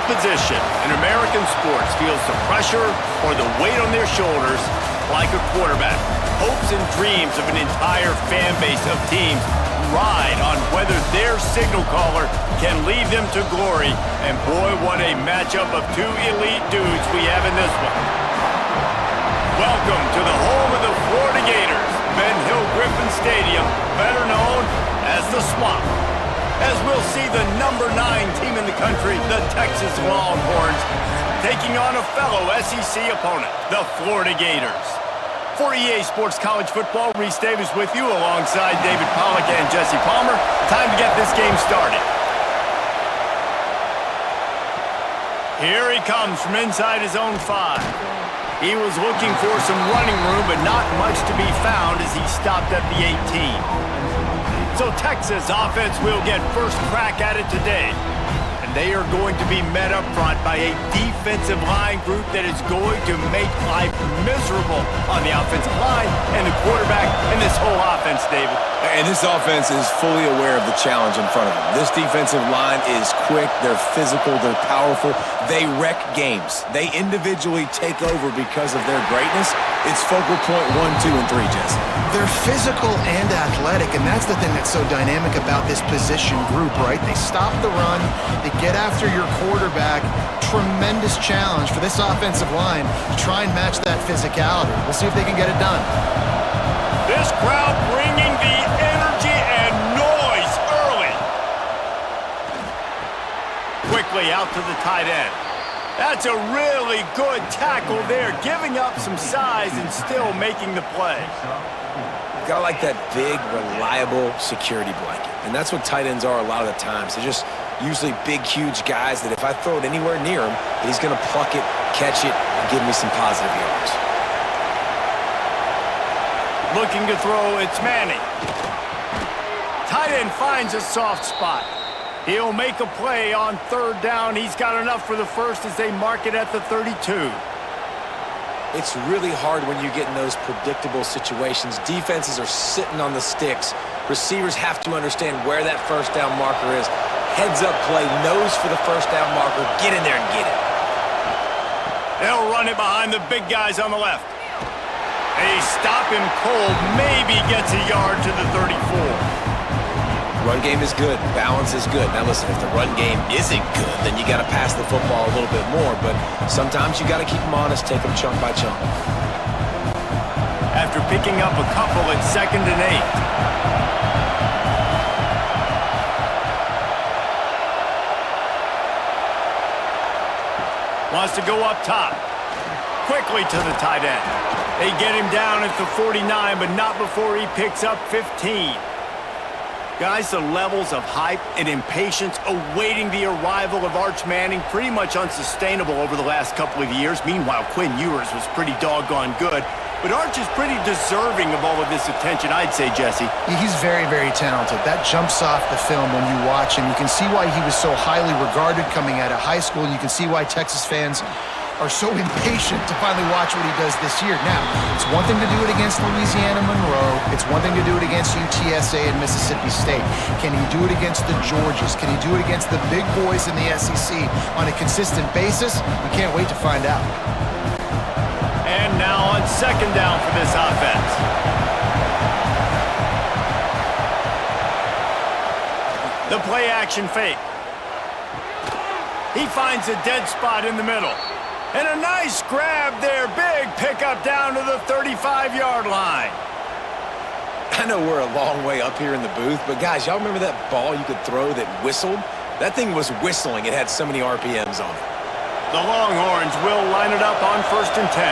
position in American sports feels the pressure or the weight on their shoulders like a quarterback. Hopes and dreams of an entire fan base of teams ride on whether their signal caller can lead them to glory. And boy, what a matchup of two elite dudes we have in this one. Welcome to the home of the Florida Gators, Ben Hill Griffin Stadium, better known as the Swamp. As we'll see the number 9 team in the country, the Texas Longhorns, taking on a fellow SEC opponent, the Florida Gators. For EA Sports College Football, Reese Davis with you alongside David Pollack and Jesse Palmer. Time to get this game started. Here he comes from inside his own 5. He was looking for some running room, but not much to be found as he stopped at the 18. So Texas offense will get first crack at it today. And they are going to be met up front by a defensive line group that is going to make life miserable on the offensive line and the quarterback and this whole offense, David. And this offense is fully aware of the challenge in front of them. This defensive line is quick, they're physical, they're powerful. They wreck games. They individually take over because of their greatness. It's focal point 1, 2, and 3, Jesse. They're physical and athletic, and that's the thing that's so dynamic about this position group, right? They stop the run, they get after your quarterback. Tremendous challenge for this offensive line to try and match that physicality. We'll see if they can get it done. This crowd bringing the energy and noise early. Quickly out to the tight end. That's a really good tackle there, giving up some size and still making the play. Got like that big, reliable security blanket. And that's what tight ends are a lot of the times. They're just usually big, huge guys that if I throw it anywhere near him, he's going to pluck it, catch it, and give me some positive yards. Looking to throw, it's Manning. Tight end finds a soft spot. He'll make a play on 3rd down. He's got enough for the first as they mark it at the 32. It's really hard when you get in those predictable situations. Defenses are sitting on the sticks. Receivers have to understand where that 1st down marker is. Heads up play, nose for the 1st down marker. Get in there and get it. They'll run it behind the big guys on the left. They stop him cold, maybe gets a yard to the 34. Run game is good. Balance is good. Now listen, if the run game isn't good, then you got to pass the football a little bit more. But sometimes you got to keep them honest, take them chunk by chunk. After picking up a couple, it's 2nd and 8. Wants to go up top. Quickly to the tight end. They get him down at the 49, but not before he picks up 15. Guys, the levels of hype and impatience awaiting the arrival of Arch Manning pretty much unsustainable over the last couple of years. Meanwhile, Quinn Ewers was pretty doggone good. But Arch is pretty deserving of all of this attention, I'd say, Jesse. He's very, very talented. That jumps off the film when you watch him. You can see why he was so highly regarded coming out of high school, and you can see why Texas fans are so impatient to finally watch what he does this year. Now, it's one thing to do it against Louisiana Monroe. It's one thing to do it against UTSA and Mississippi State. Can he do it against the Georgias? Can he do it against the big boys in the SEC on a consistent basis? We can't wait to find out. And now on 2nd down for this offense. The play action fake. He finds a dead spot in the middle. And a nice grab there. Big pickup down to the 35-yard line. I know we're a long way up here in the booth, but guys, y'all remember that ball you could throw that whistled? That thing was whistling. It had so many RPMs on it. The Longhorns will line it up on 1st and 10.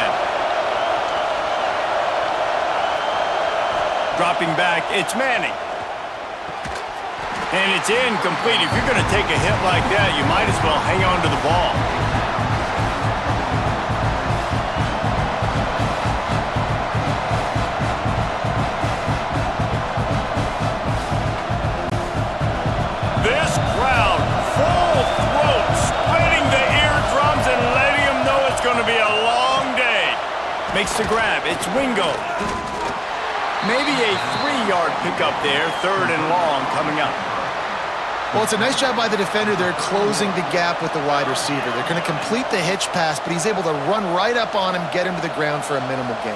Dropping back, it's Manning. And it's incomplete. If you're going to take a hit like that, you might as well hang on to the ball. This crowd, full throat, splitting the eardrums and letting them know it's going to be a long day. Makes the grab. It's Wingo. Maybe a 3-yard pickup there. 3rd and long coming up. Well, it's a nice job by the defender. They're closing the gap with the wide receiver. They're going to complete the hitch pass, but he's able to run right up on him, get him to the ground for a minimal gain.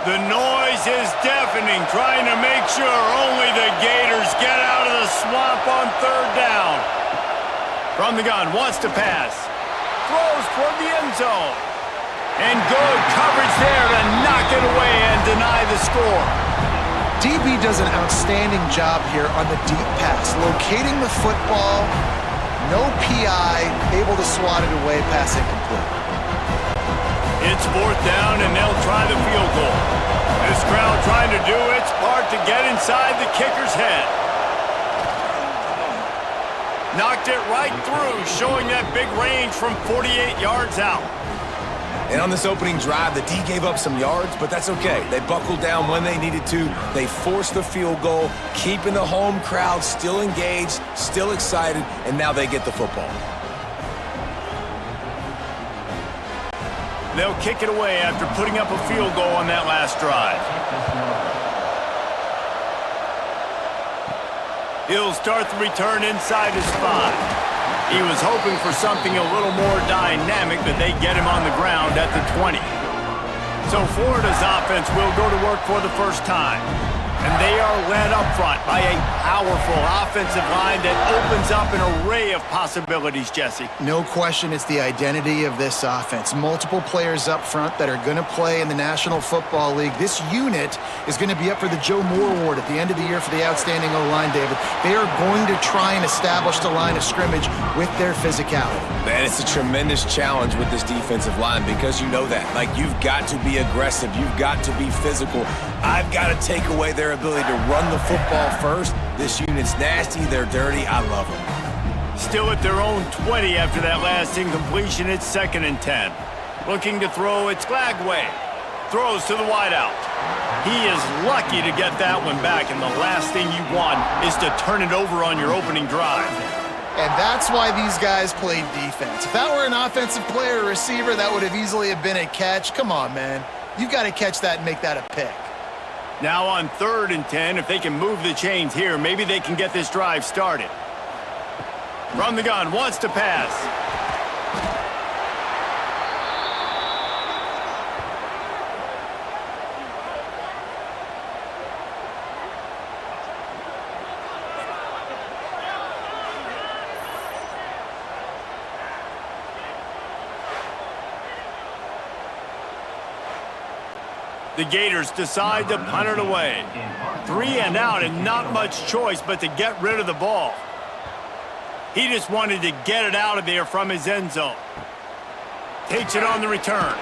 The noise is deafening, trying to make sure only the Gators get out of the swamp on third down. From the gun, wants to pass. Throws toward the end zone. And good coverage there to knock it away and deny the score. DB does an outstanding job here on the deep pass, locating the football, no PI, able to swat it away, pass incomplete. It's fourth down, and they'll try the field goal. This crowd trying to do its part to get inside the kicker's head. Knocked it right through, showing that big range from 48 yards out. And on this opening drive, the D gave up some yards, but that's okay. They buckled down when they needed to. They forced the field goal, keeping the home crowd still engaged, still excited, and now they get the football. They'll kick it away after putting up a field goal on that last drive. He'll start the return inside his 5. He was hoping for something a little more dynamic, but they get him on the ground at the 20. So Florida's offense will go to work for the first time. And they are led up front by a powerful offensive line that opens up an array of possibilities, Jesse. No question, it's the identity of this offense. Multiple players up front that are going to play in the National Football League. This unit is going to be up for the Joe Moore Award at the end of the year for the outstanding O-line, David. They are going to try and establish the line of scrimmage with their physicality. Man, it's a tremendous challenge with this defensive line because you know that. Like, you've got to be aggressive. You've got to be physical. I've got to take away their ability to run the football first. This unit's nasty. They're dirty. I love them. Still at their own 20 after that last incompletion. It's 2nd and 10. Looking to throw, it's Glagway. Throws to the wideout. He is lucky to get that one back, and the last thing you want is to turn it over on your opening drive. And that's why these guys played defense. If that were an offensive player or receiver, that would have easily have been a catch. Come on, man. You've got to catch that and make that a pick. Now on 3rd and 10, if they can move the chains here, maybe they can get this drive started. From the gun, wants to pass. The Gators decide to punt it away. 3 and out and not much choice but to get rid of the ball. He just wanted to get it out of there from his end zone. Takes it on the return.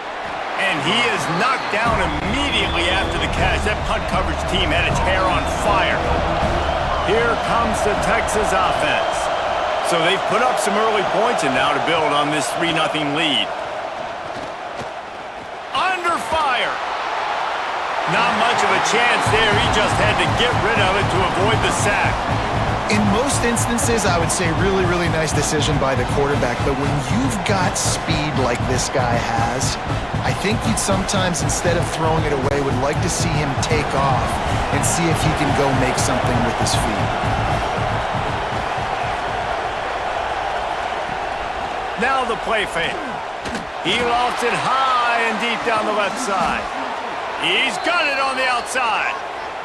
And he is knocked down immediately after the catch. That punt coverage team had its hair on fire. Here comes the Texas offense. So they've put up some early points and now to build on this 3-0 lead. Under fire. Not much of a chance there. He just had to get rid of it to avoid the sack. In most instances, I would say really, really nice decision by the quarterback. But when you've got speed like this guy has, I think you'd sometimes, instead of throwing it away, would like to see him take off and see if he can go make something with his feet. Now the play fake. He lofts it high and deep down the left side. He's got it on the outside.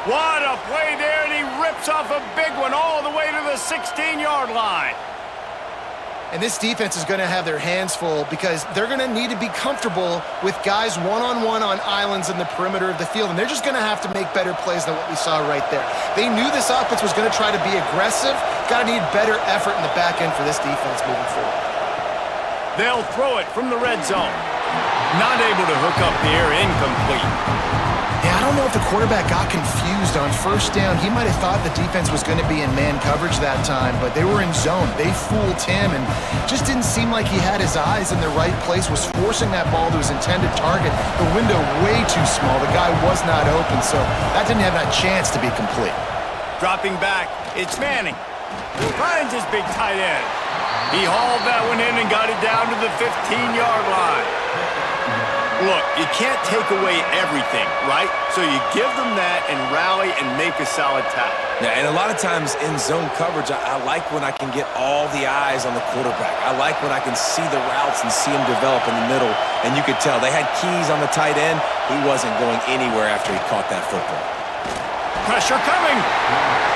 What a play there, and he rips off a big one all the way to the 16-yard line. And this defense is going to have their hands full because they're going to need to be comfortable with guys one-on-one on islands in the perimeter of the field, and they're just going to have to make better plays than what we saw right there. They knew this offense was going to try to be aggressive. Got to need better effort in the back end for this defense moving forward. They'll throw it from the red zone. Not able to hook up there, incomplete. Yeah, I don't know if the quarterback got confused on first down. He might have thought the defense was going to be in man coverage that time, but they were in zone. They fooled him and just didn't seem like he had his eyes in the right place, was forcing that ball to his intended target. The window way too small. The guy was not open, so that didn't have that chance to be complete. Dropping back, it's Manning. Finds his big tight end. He hauled that one in and got it down to the 15-yard line. Look, you can't take away everything, right? So you give them that and rally and make a solid tackle. Yeah, and a lot of times in zone coverage, I like when I can get all the eyes on the quarterback. I like when I can see the routes and see him develop in the middle. And you could tell they had keys on the tight end. He wasn't going anywhere after he caught that football. Pressure coming.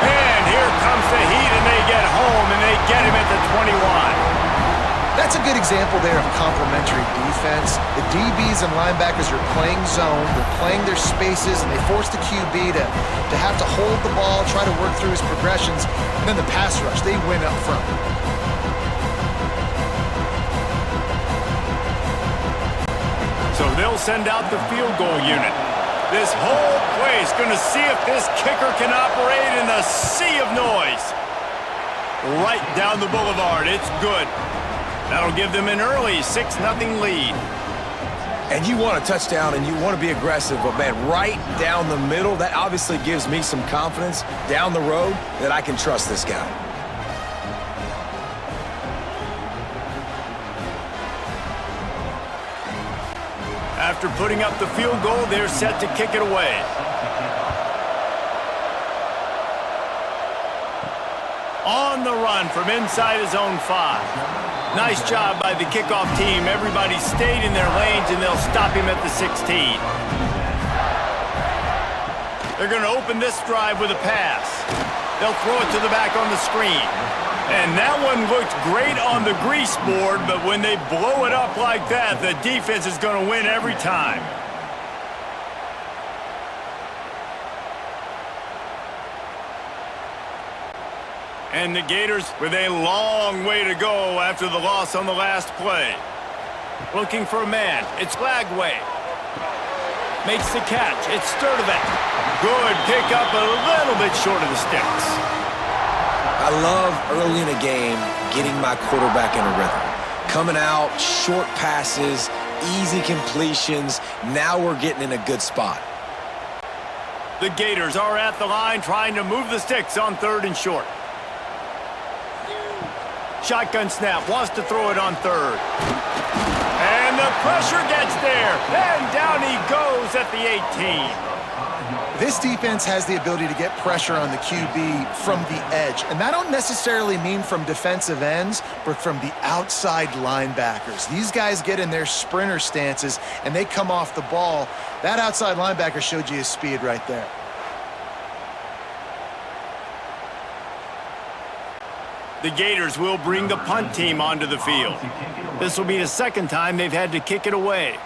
And here comes the heat, and they get home, and they get him at the 21. That's a good example there of complementary defense. The DBs and linebackers are playing zone, they're playing their spaces, and they force the QB to have to hold the ball, try to work through his progressions, and then the pass rush, they win up front. So they'll send out the field goal unit. This whole place going to see if this kicker can operate in the sea of noise. Right down the boulevard, it's good. That'll give them an early 6-0 lead. And you want a touchdown and you want to be aggressive, but man, right down the middle, that obviously gives me some confidence down the road that I can trust this guy. After putting up the field goal, they're set to kick it away. On the run from inside his own 5. Nice job by the kickoff team. Everybody stayed in their lanes, and they'll stop him at the 16. They're going to open this drive with a pass. They'll throw it to the back on the screen. And that one looked great on the grease board, but when they blow it up like that, the defense is going to win every time. And the Gators with a long way to go after the loss on the last play. Looking for a man. It's Lagway. Makes the catch. It's Sturdivant. Good pick up, a little bit short of the sticks. I love early in a game getting my quarterback in a rhythm. Coming out, short passes, easy completions. Now we're getting in a good spot. The Gators are at the line trying to move the sticks on 3rd and short. Shotgun snap, wants to throw it on 3rd. And the pressure gets there. And down he goes at the 18. This defense has the ability to get pressure on the QB from the edge. And that don't necessarily mean from defensive ends, but from the outside linebackers. These guys get in their sprinter stances, and they come off the ball. That outside linebacker showed you his speed right there. The Gators will bring the punt team onto the field. This will be the 2nd time they've had to kick it away.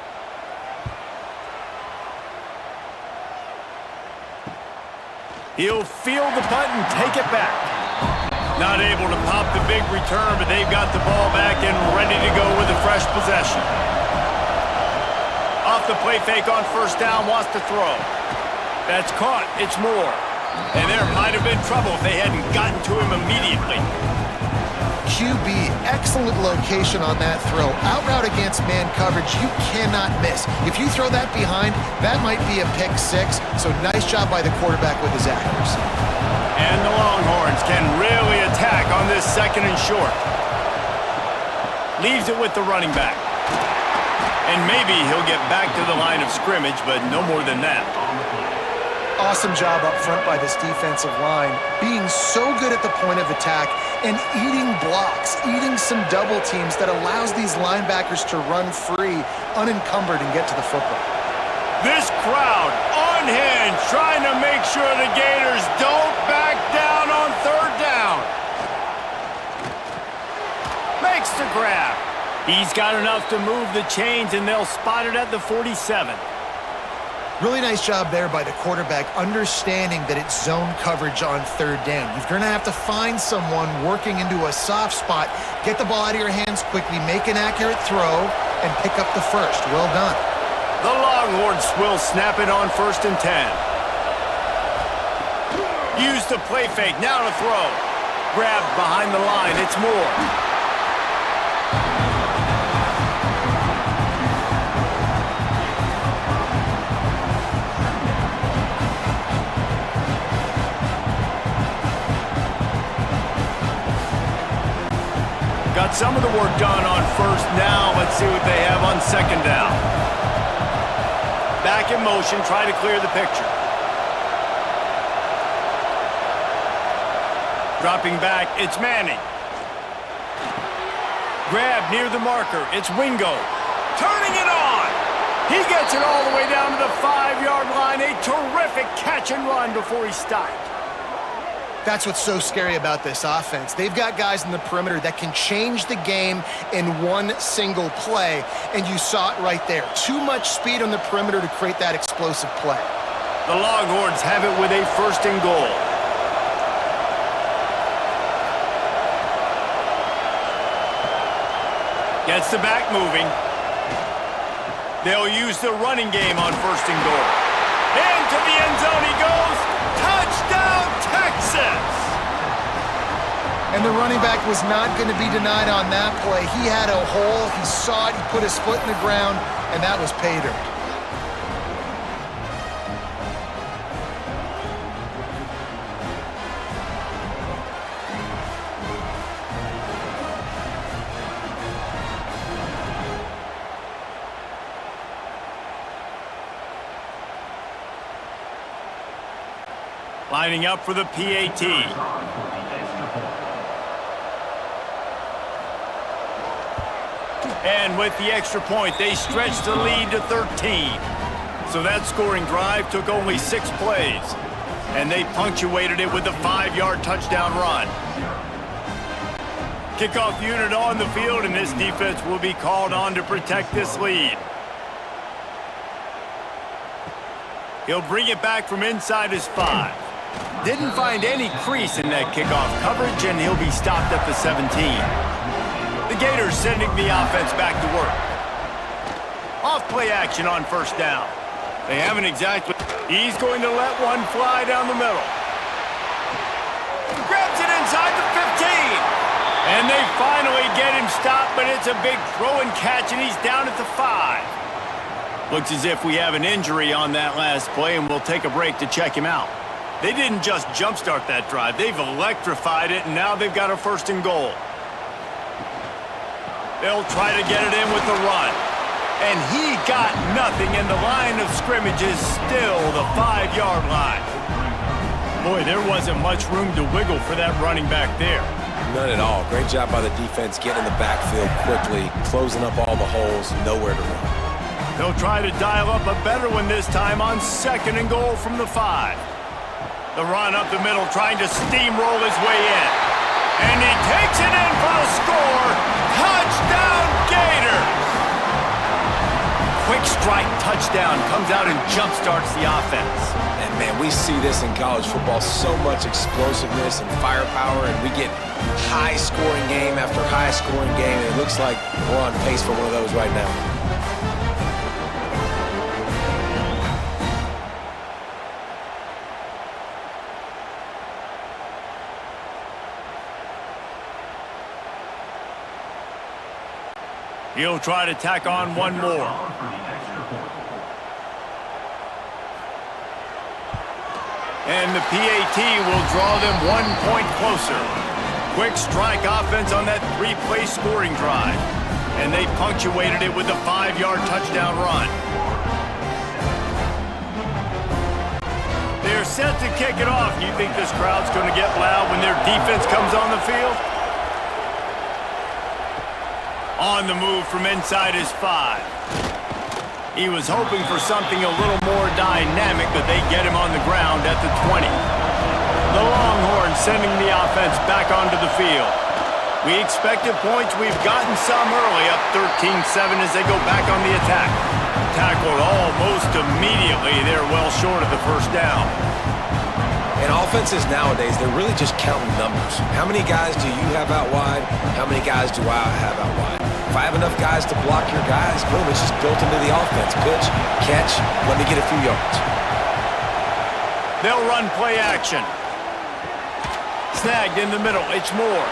He'll field the punt and take it back. Not able to pop the big return, but they've got the ball back and ready to go with a fresh possession. Off the play fake on 1st down, wants to throw. That's caught. It's Moore. And there might have been trouble if they hadn't gotten to him immediately. QB, excellent location on that throw. Out route against man coverage, you cannot miss. If you throw that behind, that might be a pick 6. So nice job by the quarterback with his accuracy. And the Longhorns can really attack on this 2nd and short. Leaves it with the running back. And maybe he'll get back to the line of scrimmage, but no more than that. Awesome job up front by this defensive line, being so good at the point of attack and eating blocks, eating some double teams that allows these linebackers to run free, unencumbered, and get to the football. This crowd unhinged, trying to make sure the Gators don't back down on 3rd down. Makes the grab. He's got enough to move the chains, and they'll spot it at the 47. Really nice job there by the quarterback, understanding that it's zone coverage on 3rd down. You're going to have to find someone working into a soft spot, get the ball out of your hands quickly, make an accurate throw, and pick up the 1st. Well done. The Longhorns will snap it on 1st and 10. Use the play fake, now to throw. Grabbed behind the line, it's Moore. Got some of the work done on 1st. Now let's see what they have on 2nd down. Back in motion, try to clear the picture. Dropping back, it's Manning. Grab near the marker, it's Wingo. Turning it on! He gets it all the way down to the 5-yard line. A terrific catch and run before he stopped. That's what's so scary about this offense. They've got guys in the perimeter that can change the game in one single play, and you saw it right there. Too much speed on the perimeter to create that explosive play. The Longhorns have it with a 1st and goal. Gets the back moving. They'll use the running game on 1st and goal. Into the end zone he goes. Touchdown, Texas! And the running back was not going to be denied on that play. He had a hole. He saw it. He put his foot in the ground, and that was pay dirt. Lining up for the PAT. And with the extra point, they stretched the lead to 13. So that scoring drive took only 6 plays. And they punctuated it with a 5-yard touchdown run. Kickoff unit on the field, and this defense will be called on to protect this lead. He'll bring it back from inside his 5. Didn't find any crease in that kickoff coverage, and he'll be stopped at the 17. The Gators sending the offense back to work. Off play action on 1st down. They haven't exactly. He's going to let one fly down the middle. Grabs it inside the 15. And they finally get him stopped, but it's a big throw and catch, and he's down at the 5. Looks as if we have an injury on that last play, and we'll take a break to check him out. They didn't just jumpstart that drive. They've electrified it, and now they've got a 1st and goal. They'll try to get it in with the run. And he got nothing, and the line of scrimmage is still the 5-yard line. Boy, there wasn't much room to wiggle for that running back there. None at all. Great job by the defense getting in the backfield quickly, closing up all the holes, nowhere to run. They'll try to dial up a better one this time on 2nd and goal from the 5. The run up the middle, trying to steamroll his way in. And he takes it in for the score. Touchdown, Gators! Quick strike touchdown comes out and jumpstarts the offense. And, man, we see this in college football, so much explosiveness and firepower, and we get high-scoring game after high-scoring game, and it looks like we're on pace for one of those right now. He'll try to tack on one more. And the PAT will draw them 1 point closer. Quick strike offense on that 3-play scoring drive. And they punctuated it with a 5-yard touchdown run. They're set to kick it off. You think this crowd's going to get loud when their defense comes on the field? On the move from inside his 5. He was hoping for something a little more dynamic, but they get him on the ground at the 20. The Longhorns sending the offense back onto the field. We expected points. We've gotten some early, up 13-7 as they go back on the attack. Tackled almost immediately. They're well short of the 1st down. And offenses nowadays, they're really just counting numbers. How many guys do you have out wide? How many guys do I have out wide? If I have enough guys to block your guys, boom, it's just built into the offense. Pitch, catch, let me get a few yards. They'll run play action. Snagged in the middle, it's Moore.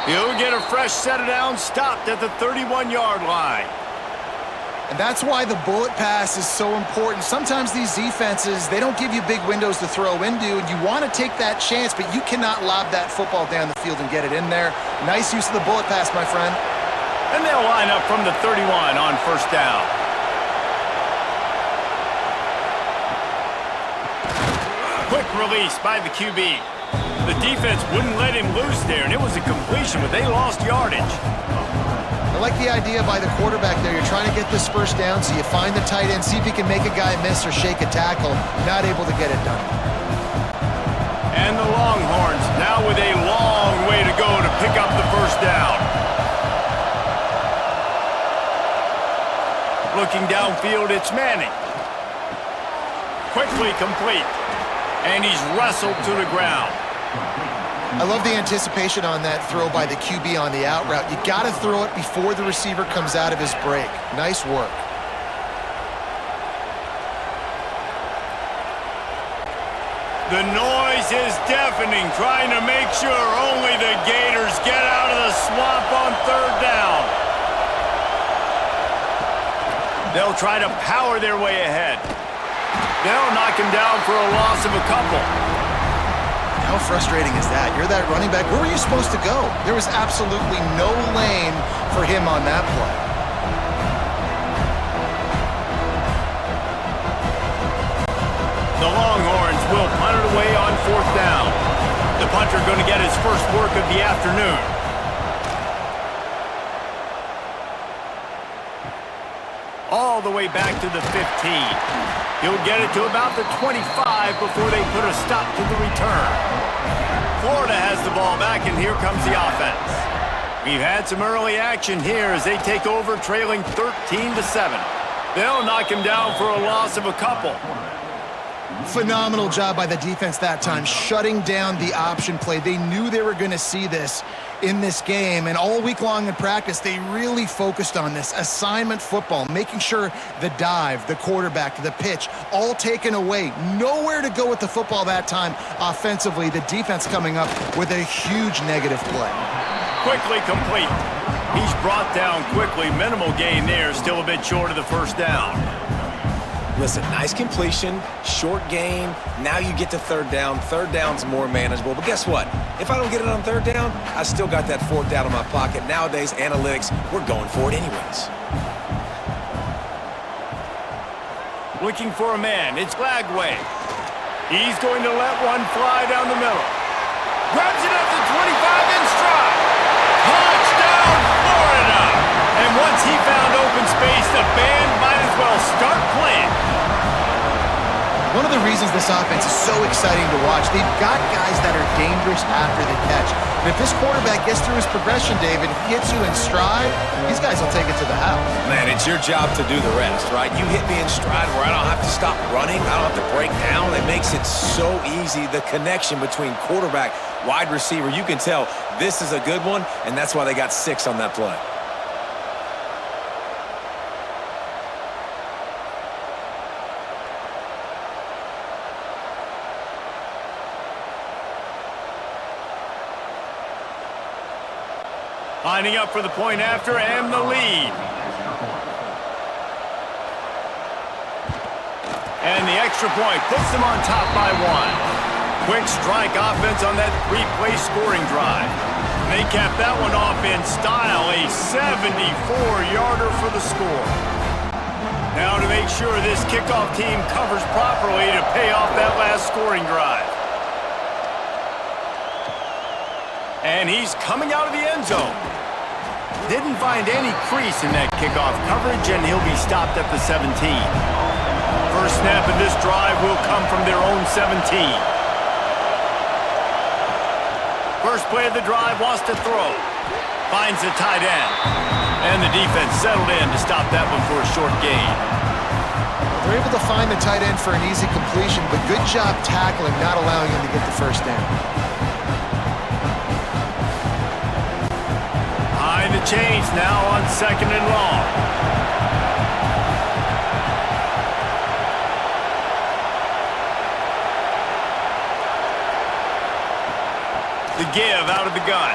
He'll get a fresh set of downs, stopped at the 31-yard line. And that's why the bullet pass is so important. Sometimes these defenses, they don't give you big windows to throw into, and you want to take that chance, but you cannot lob that football down the field and get it in there. Nice use of the bullet pass, my friend. And they'll line up from the 31 on 1st down. Quick release by the QB. The defense wouldn't let him loose there, and it was a completion, but they lost yardage. I like the idea by the quarterback there. You're trying to get this first down, so you find the tight end, see if he can make a guy miss or shake a tackle. Not able to get it done. And the Longhorns now with a long way to go to pick up the first down. Looking downfield, it's Manning. Quickly complete. And he's wrestled to the ground. I love the anticipation on that throw by the QB on the out route. You got to throw it before the receiver comes out of his break. Nice work. The noise is deafening, trying to make sure only the Gators get out of the swamp on third down. They'll try to power their way ahead. They'll knock him down for a loss of a couple. How frustrating is that? You're that running back. Where were you supposed to go? There was absolutely no lane for him on that play. The Longhorns will punt it away on fourth down. The punter going to get his first work of the afternoon. All the way back to the 15. He'll get it to about the 25 before they put a stop to the return. Florida has the ball back, and here comes the offense. We've had some early action here as they take over trailing 13-7. They'll knock him down for a loss of a couple. Phenomenal job by the defense that time, shutting down the option play. They knew they were going to see this in this game, and all week long in practice, they really focused on this assignment football, making sure the dive, the quarterback, the pitch, all taken away. Nowhere to go with the football that time offensively. The defense coming up with a huge negative play. Quickly complete. He's brought down quickly. Minimal gain there, still a bit short of the first down. Listen, nice completion, short gain. Now you get to third down. Third down's more manageable. But guess what? If I don't get it on third down, I still got that fourth down in my pocket. Nowadays, analytics, we're going for it anyways. Looking for a man. It's Lagway. He's going to let one fly down the middle. Grabs it at the 25 in stride. Touchdown, Florida! And once he found open space, the band might as well start playing. One of the reasons this offense is so exciting to watch, they've got guys that are dangerous after the catch. And if this quarterback gets through his progression, David, hits you in stride, these guys will take it to the house. Man, it's your job to do the rest, right? You hit me in stride where I don't have to stop running. I don't have to break down. It makes it so easy, the connection between quarterback, wide receiver. You can tell this is a good one, and that's why they got 6 on that play. Lining up for the point after and the lead. And the extra point puts them on top by 1. Quick strike offense on that 3-play scoring drive. They capped that one off in style, a 74-yarder for the score. Now to make sure this kickoff team covers properly to pay off that last scoring drive. And he's coming out of the end zone. Didn't find any crease in that kickoff coverage, and he'll be stopped at the 17. First snap of this drive will come from their own 17. First play of the drive, wants to throw. Finds the tight end. And the defense settled in to stop that one for a short gain. They're able to find the tight end for an easy completion, but good job tackling, not allowing him to get the first down. Behind the chains now on 2nd and long. The give out of the gun.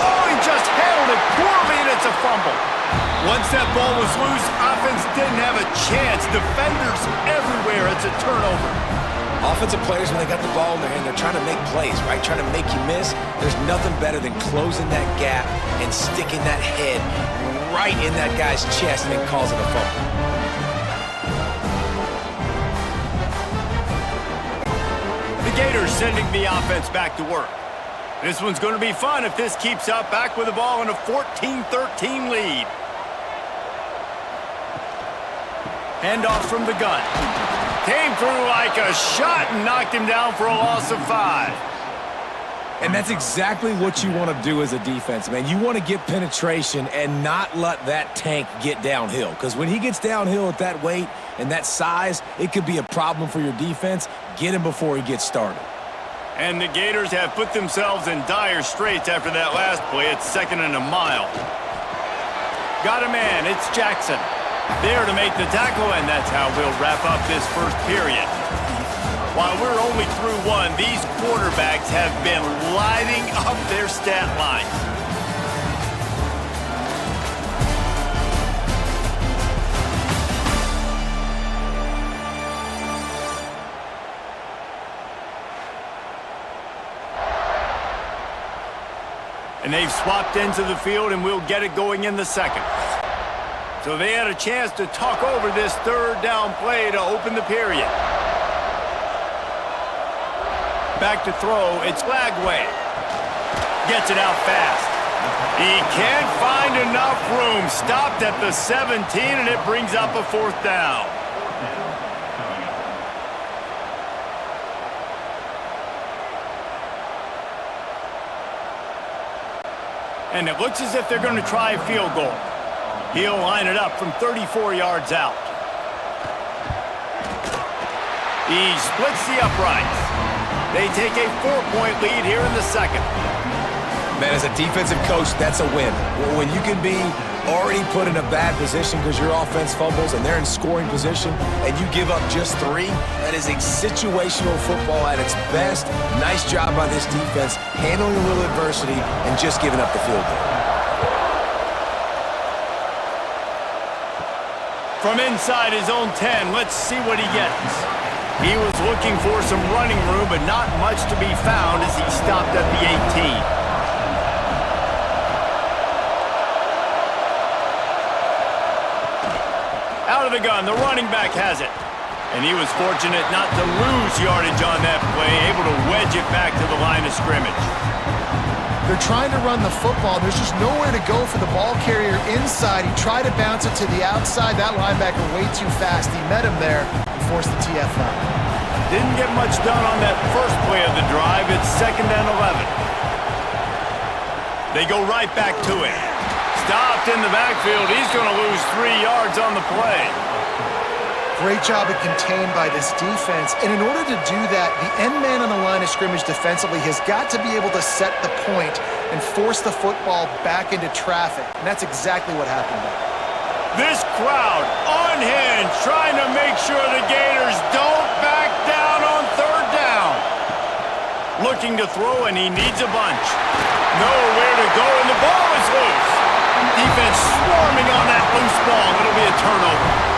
Oh, he just handled it poorly, and it's a fumble. Once that ball was loose, offense didn't have a chance. Defenders everywhere. It's a turnover. Offensive players, when they got the ball in their hand, they're trying to make plays, right? Trying to make you miss. There's nothing better than closing that gap and sticking that head right in that guy's chest and then causing a fumble. The Gators sending the offense back to work. This one's going to be fun if this keeps up. Back with the ball in a 14-13 lead. Handoff from the gun. Came through like a shot and knocked him down for a loss of 5. And that's exactly what you want to do as a defense, man. You want to get penetration and not let that tank get downhill. Because when he gets downhill at that weight and that size, it could be a problem for your defense. Get him before he gets started. And the Gators have put themselves in dire straits after that last play. It's 2nd and a mile. Got a man. It's Jackson. There to make the tackle, and that's how we'll wrap up this first period. While we're only through one, these quarterbacks have been lighting up their stat lines. And they've swapped ends of the field, and we'll get it going in the second. So they had a chance to talk over this 3rd down play to open the period. Back to throw, it's Lagway. Gets it out fast. He can't find enough room. Stopped at the 17, and it brings up a 4th down. And it looks as if they're going to try a field goal. He'll line it up from 34 yards out. He splits the uprights. They take a 4-point lead here in the second. Man, as a defensive coach, that's a win. When you can be already put in a bad position because your offense fumbles and they're in scoring position and you give up just 3, that is a situational football at its best. Nice job by this defense, handling a little adversity and just giving up the field goal. From inside his own 10, let's see what he gets. He was looking for some running room, but not much to be found as he stopped at the 18. Out of the gun, the running back has it. And he was fortunate not to lose yardage on that play, able to wedge it back to the line of scrimmage. They're trying to run the football. There's just nowhere to go for the ball carrier inside. He tried to bounce it to the outside. That linebacker way too fast. He met him there and forced the TFL. Didn't get much done on that first play of the drive. It's 2nd and 11. They go right back to it. Stopped in the backfield. He's going to lose 3 yards on the play. Great job of contained by this defense. And in order to do that, the end man on the line of scrimmage defensively has got to be able to set the point and force the football back into traffic. And that's exactly what happened there. This crowd unhinged, trying to make sure the Gators don't back down on 3rd down. Looking to throw, and he needs a bunch. Nowhere to go, and the ball is loose. Defense swarming on that loose ball. It'll be a turnover.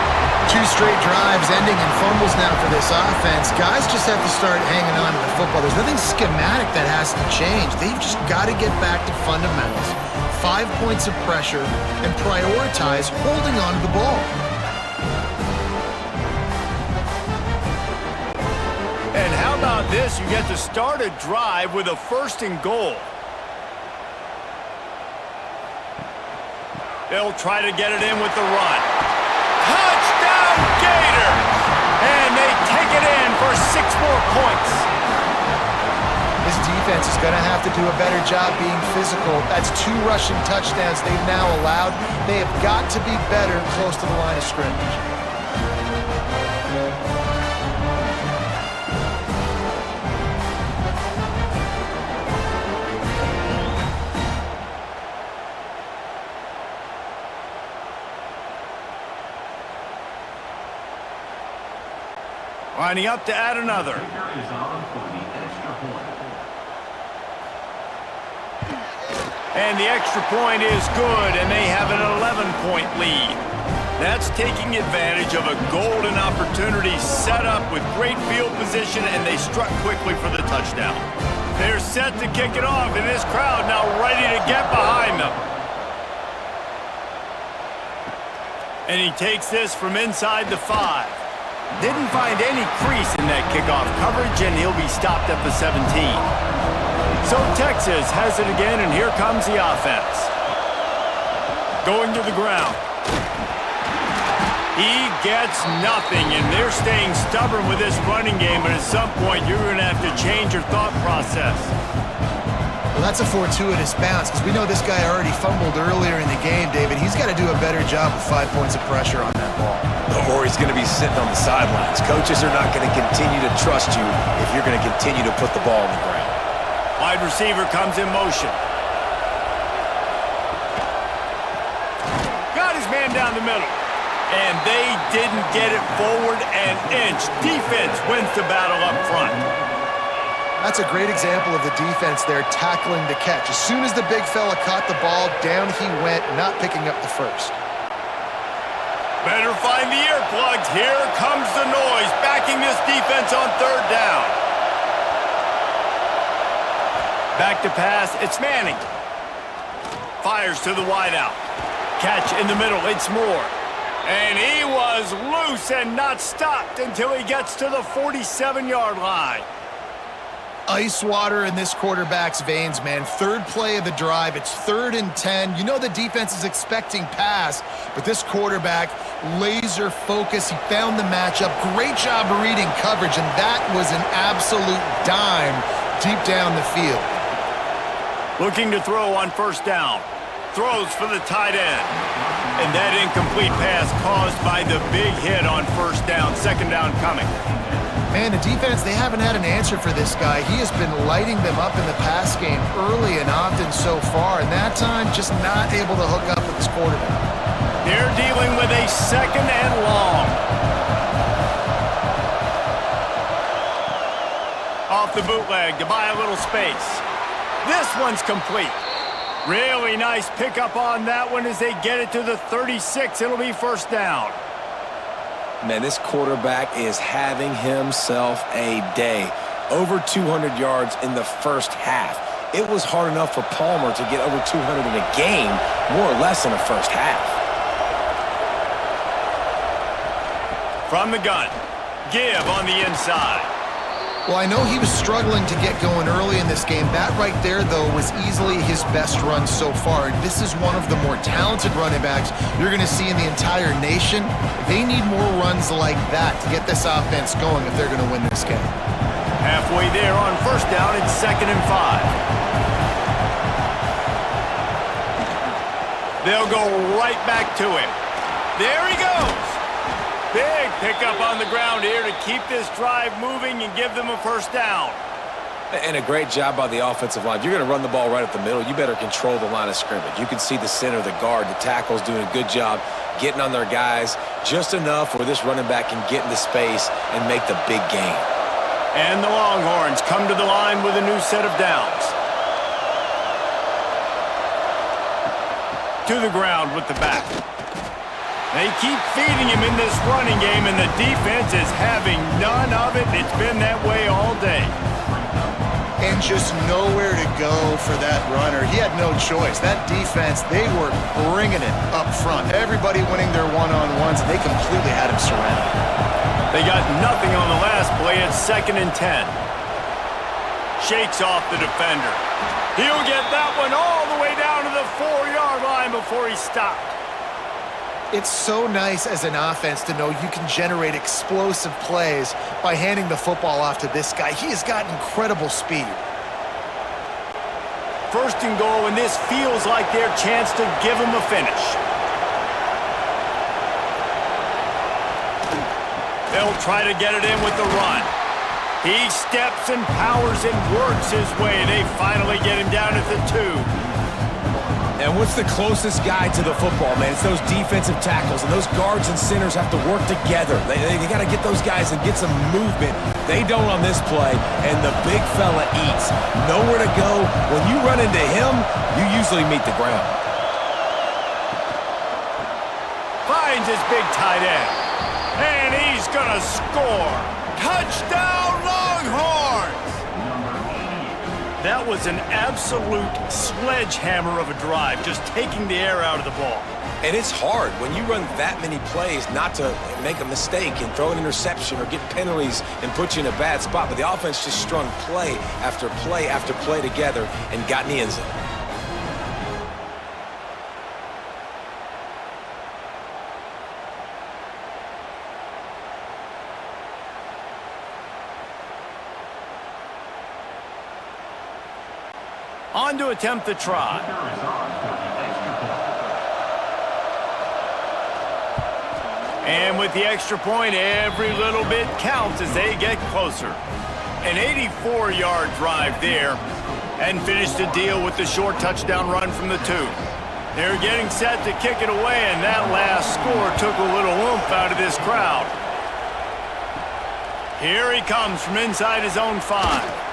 2 straight drives ending in fumbles now for this offense. Guys just have to start hanging on to the football. There's nothing schematic that has to change. They've just got to get back to fundamentals. 5 points of pressure and prioritize holding on to the ball. And how about this? You get to start a drive with a 1st and goal. They'll try to get it in with the run. Touchdown Gators! And they take it in for 6 more points. This defense is going to have to do a better job being physical. That's 2 rushing touchdowns they've now allowed. They have got to be better close to the line of scrimmage. Lining up to add another. And the extra point is good, and they have an 11-point lead. That's taking advantage of a golden opportunity set up with great field position, and they struck quickly for the touchdown. They're set to kick it off, and this crowd now ready to get behind them. And he takes this from inside the 5. Didn't find any crease in that kickoff coverage, and he'll be stopped at the 17. So Texas has it again, and here comes the offense. Going to the ground. He gets nothing, and they're staying stubborn with this running game, but at some point you're going to have to change your thought process. Well, that's a fortuitous bounce because we know this guy already fumbled earlier in the game, David. He's got to do a better job with 5 points of pressure on that ball. Or he's going to be sitting on the sidelines. Coaches are not going to continue to trust you if you're going to continue to put the ball on the ground. Wide receiver comes in motion. Got his man down the middle. And they didn't get it forward an inch. Defense wins the battle up front. That's a great example of the defense there tackling the catch. As soon as the big fella caught the ball, down he went, not picking up the first. Better find the earplugs. Here comes the noise, backing this defense on third down. Back to pass, it's Manning. Fires to the wideout. Catch in the middle, it's Moore. And he was loose and not stopped until he gets to the 47-yard line. Ice water in this quarterback's veins, man. Third play of the drive. It's 3rd and 10. You know the defense is expecting pass, but this quarterback, laser focus. He found the matchup. Great job of reading coverage, and that was an absolute dime deep down the field. Looking to throw on first down. Throws for the tight end. And that incomplete pass caused by the big hit on first down. Second down coming. Man, the defense, they haven't had an answer for this guy. He has been lighting them up in the pass game early and often so far, and that time just not able to hook up with his quarterback. They're dealing with a second and long. Off the bootleg to buy a little space. This one's complete. Really nice pickup on that one as they get it to the 36. It'll be first down. Man, this quarterback is having himself a day. Over 200 yards in the first half. It was hard enough for Palmer to get over 200 in a game, more or less in the first half. From the gun, give on the inside. Well, I know he was struggling to get going early in this game. That right there, though, was easily his best run so far. This is one of the more talented running backs you're going to see in the entire nation. They need more runs like that to get this offense going if they're going to win this game. Halfway there on first down, it's 2nd and 5. They'll go right back to him. There he goes. Big pickup on the ground here to keep this drive moving and give them a first down. And a great job by the offensive line. If you're going to run the ball right up the middle, you better control the line of scrimmage. You can see the center, the guard, the tackles doing a good job getting on their guys just enough where this running back can get into space and make the big gain. And the Longhorns come to the line with a new set of downs. To the ground with the back. They keep feeding him in this running game, and the defense is having none of it. It's been that way all day. And just nowhere to go for that runner. He had no choice. That defense, they were bringing it up front. Everybody winning their one-on-ones, and they completely had him surrounded. They got nothing on the last play. It's 2nd and 10. Shakes off the defender. He'll get that one all the way down to the 4-yard line before he stopped. It's so nice as an offense to know you can generate explosive plays by handing the football off to this guy. He has got incredible speed. First and goal, and this feels like their chance to give him a finish. They'll try to get it in with the run. He steps and powers and works his way. They finally get him down at the 2. And what's the closest guy to the football, man? It's those defensive tackles, and those guards and centers have to work together. They got to get those guys and get some movement. They don't on this play, and the big fella eats. Nowhere to go. When you run into him, you usually meet the ground. Finds his big tight end, and he's going to score. Touchdown, Longhorns! that was an absolute sledgehammer of a drive, just taking the air out of the ball. And it's hard when you run that many plays not to make a mistake and throw an interception or get penalties and put you in a bad spot. But the offense just strung play after play after play together and got in the end zone. On to attempt the try. And with the extra point, every little bit counts as they get closer. An 84-yard drive there, and finished the deal with the short touchdown run from the 2. They're getting set to kick it away, and that last score took a little oomph out of this crowd. Here he comes from inside his own 5.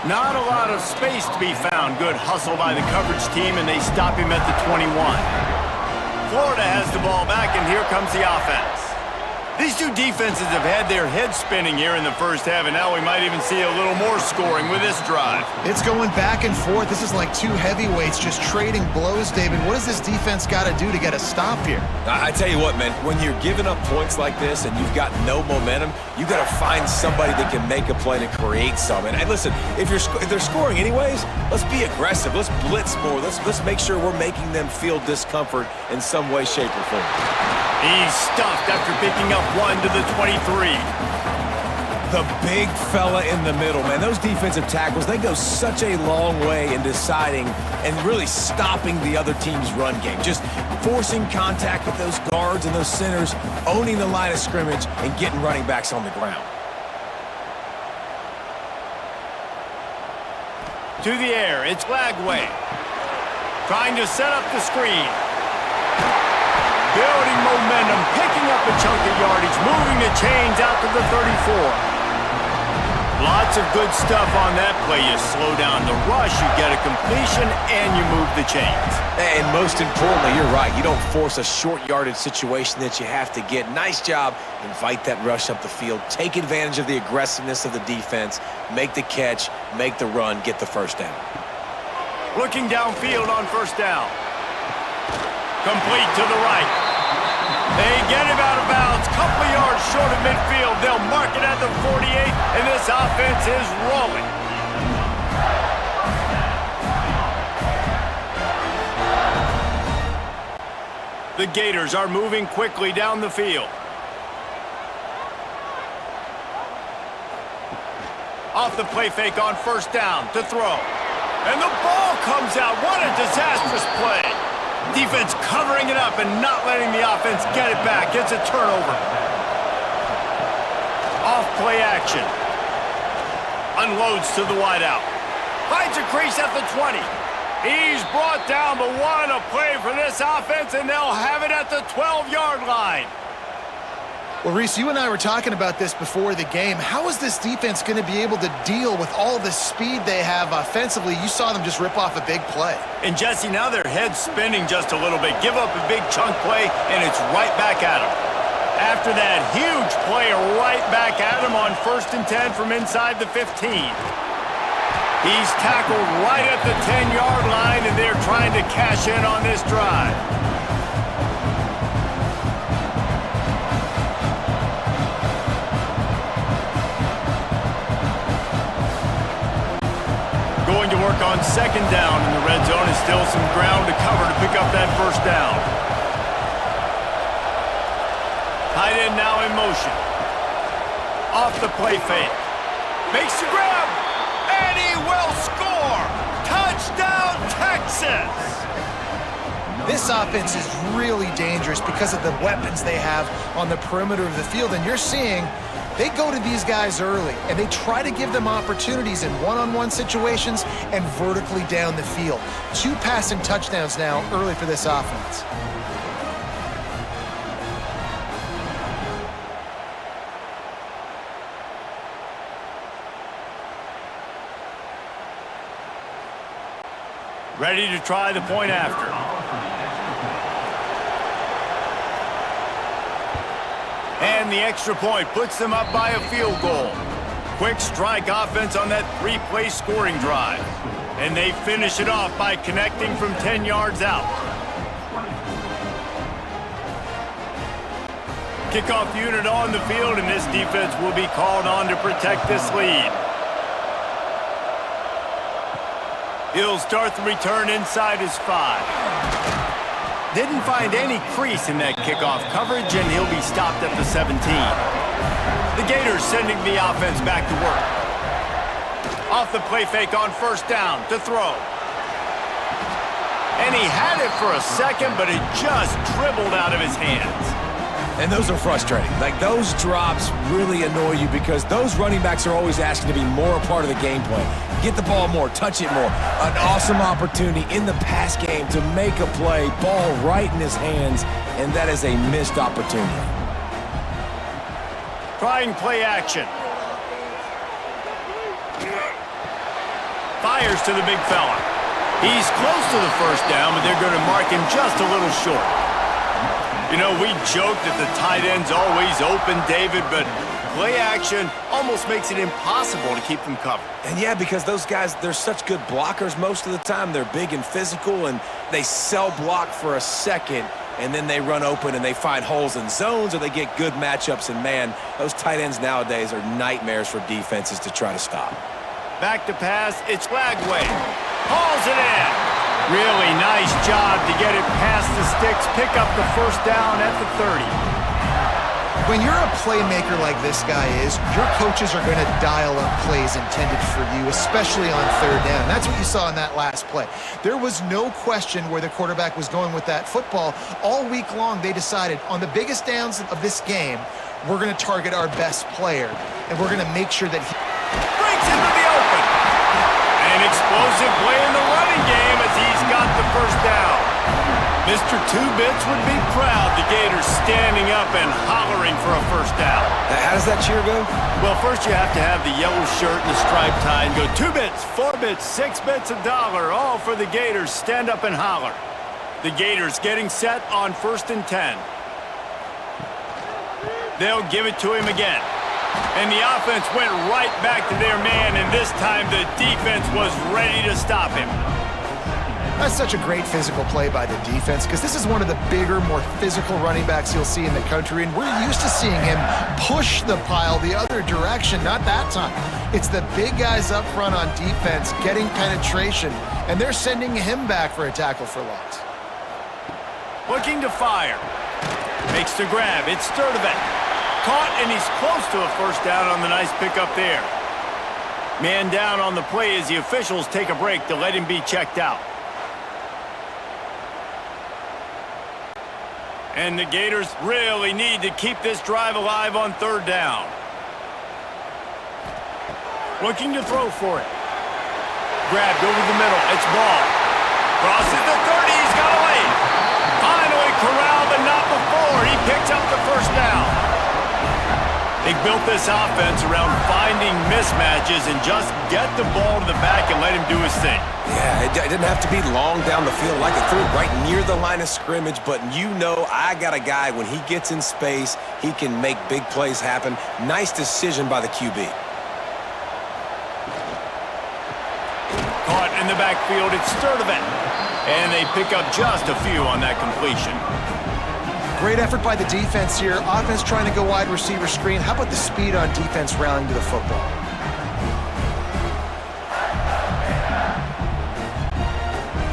Not a lot of space to be found. Good hustle by the coverage team, and they stop him at the 21. Florida has the ball back, and here comes the offense. These two defenses have had their heads spinning here in the first half, and now we might even see a little more scoring with this drive. It's going back and forth. This is like two heavyweights just trading blows, David. What does this defense got to do to get a stop here? I tell you what, man, when you're giving up points like this and you've got no momentum, you got to find somebody that can make a play to create some. And listen, if they're scoring anyways, let's be aggressive. Let's blitz more. Let's make sure we're making them feel discomfort in some way, shape, or form. He's stuffed after picking up 1 to the 23. The big fella in the middle, man. Those defensive tackles, they go such a long way in deciding and really stopping the other team's run game. Just forcing contact with those guards and those centers, owning the line of scrimmage, and getting running backs on the ground. To the air, it's Lagway. Trying to set up the screen. Building momentum, picking up a chunk of yardage, moving the chains out to the 34. Lots of good stuff on that play. You slow down the rush, you get a completion, and you move the chains. And most importantly, you're right. You don't force a short yardage situation that you have to get. Nice job. Invite that rush up the field. Take advantage of the aggressiveness of the defense. Make the catch, make the run, get the first down. Looking downfield on first down. Complete to the right. They get him out of bounds, couple of yards short of midfield. They'll mark it at the 48, and this offense is rolling. The Gators are moving quickly down the field. Off the play fake on first down to throw. And the ball comes out. What a disastrous play. Defense covering it up and not letting the offense get it back. It's a turnover. Off play action. Unloads to the wideout. Finds a crease at the 20. He's brought down, but what a play for this offense, and they'll have it at the 12-yard line. Well, Reese, you and I were talking about this before the game. How is this defense going to be able to deal with all the speed they have offensively? You saw them just rip off a big play. And, Jesse, now their head's spinning just a little bit. Give up a big chunk play, and it's right back at them. After that huge play, right back at him on 1st and 10 from inside the 15. He's tackled right at the 10-yard line, and they're trying to cash in on this drive. Going to work on 2nd down in the red zone, and still some ground to cover to pick up that first down. Tight end now in motion. Off the play fake. Makes the grab, and he will score! Touchdown, Texas! This offense is really dangerous because of the weapons they have on the perimeter of the field, and you're seeing they go to these guys early, and they try to give them opportunities in one-on-one situations and vertically down the field. 2 passing touchdowns now early for this offense. Ready to try the point after. And the extra point puts them up by a field goal. Quick strike offense on that 3-play scoring drive. And they finish it off by connecting from 10 yards out. Kickoff unit on the field, and this defense will be called on to protect this lead. He'll start the return inside his 5. Didn't find any crease in that kickoff coverage, and he'll be stopped at the 17. The Gators sending the offense back to work. Off the play fake on first down to throw. And he had it for a second, but it just dribbled out of his hands. And those are frustrating. Like, those drops really annoy you because those running backs are always asking to be more a part of the game plan. Get the ball more, touch it more. An awesome opportunity in the pass game to make a play, ball right in his hands, and that is a missed opportunity. Trying play action. Fires to the big fella. He's close to the first down, but they're going to mark him just a little short. You know, we joke that the tight end's always open, David, but play action almost makes it impossible to keep them covered. And yeah, because those guys, they're such good blockers most of the time. They're big and physical, and they sell block for a second, and then they run open and they find holes in zones, or they get good matchups. And man, those tight ends nowadays are nightmares for defenses to try to stop. Back to pass, it's Lagway. Hauls it in. Really nice job to get it past the sticks, pick up the first down at the 30. When you're a playmaker like this guy is, your coaches are going to dial up plays intended for you, especially on third down. That's what you saw in that last play. There was no question where the quarterback was going with that football. All week long, they decided on the biggest downs of this game, we're going to target our best player, and we're going to make sure that he breaks into the open. An explosive play in the running game as he's got the first down. Mr. Two-Bits would be proud. The Gators standing up and hollering for a first down. How does that cheer go? Well, first you have to have the yellow shirt and the striped tie and go 2 bits, 4 bits, 6 bits, $1, all for the Gators. Stand up and holler. The Gators getting set on 1st and 10. They'll give it to him again. And the offense went right back to their man, and this time the defense was ready to stop him. That's such a great physical play by the defense because this is one of the bigger, more physical running backs you'll see in the country, and we're used to seeing him push the pile the other direction. Not that time. It's the big guys up front on defense getting penetration, and they're sending him back for a tackle for loss. Looking to fire. Makes the grab. It's Sturdivant. Caught, and he's close to a first down on the nice pickup there. Man down on the play as the officials take a break to let him be checked out. And the Gators really need to keep this drive alive on 3rd down. Looking to throw for it. Grabbed over the middle. It's Ball. Crosses the 30. He's got away. Finally corralled, but not before. He picks up the first down. They built this offense around finding mismatches and just get the ball to the back and let him do his thing. Yeah, it didn't have to be long down the field. Like it threw it right near the line of scrimmage, but you know I got a guy, when he gets in space, he can make big plays happen. Nice decision by the QB. Caught in the backfield, it's Sturdivant. And they pick up just a few on that completion. Great effort by the defense here. Offense trying to go wide receiver screen. How about the speed on defense rallying to the football?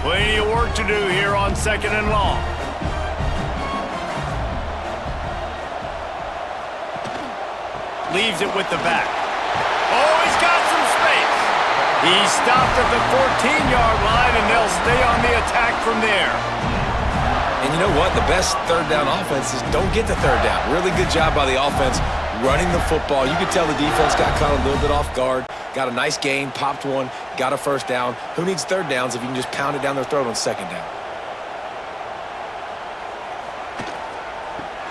Plenty of work to do here on 2nd and long. Leaves it with the back. Oh, he's got some space. He's stopped at the 14-yard line, and they'll stay on the attack from there. And you know what? The best 3rd down offenses don't get to 3rd down. Really good job by the offense running the football. You could tell the defense got caught a little bit off guard. Got a nice gain, popped one, got a first down. Who needs 3rd downs if you can just pound it down their throat on 2nd down?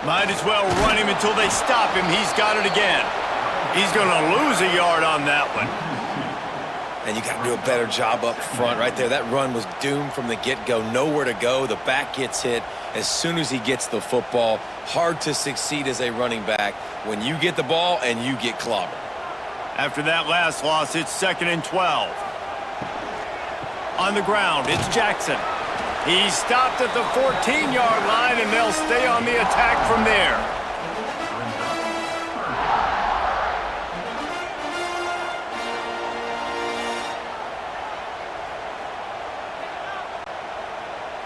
Might as well run him until they stop him. He's got it again. He's going to lose a yard on that one. And you got to do a better job up front right there. That run was doomed from the get-go. Nowhere to go. The back gets hit as soon as he gets the football. Hard to succeed as a running back when you get the ball and you get clobbered. After that last loss, it's 2nd and 12. On the ground, it's Jackson. He's stopped at the 14-yard line, and they'll stay on the attack from there.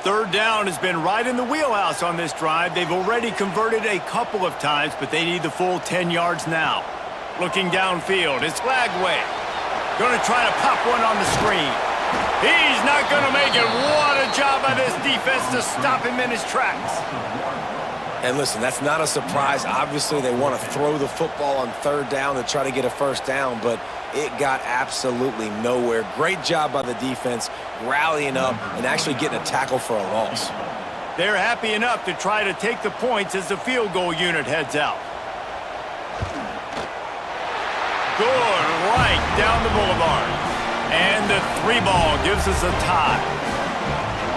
Third down has been right in the wheelhouse on this drive. They've already converted a couple of times, but they need the full 10 yards now. Looking downfield, it's Lagway. Going to try to pop one on the screen. He's not going to make it. What a job by this defense to stop him in his tracks. And listen, that's not a surprise. Obviously, they want to throw the football on third down to try to get a first down, but it got absolutely nowhere. Great job by the defense rallying up and actually getting a tackle for a loss. They're happy enough to try to take the points as the field goal unit heads out. Good right down the boulevard. And the 3-ball gives us a tie.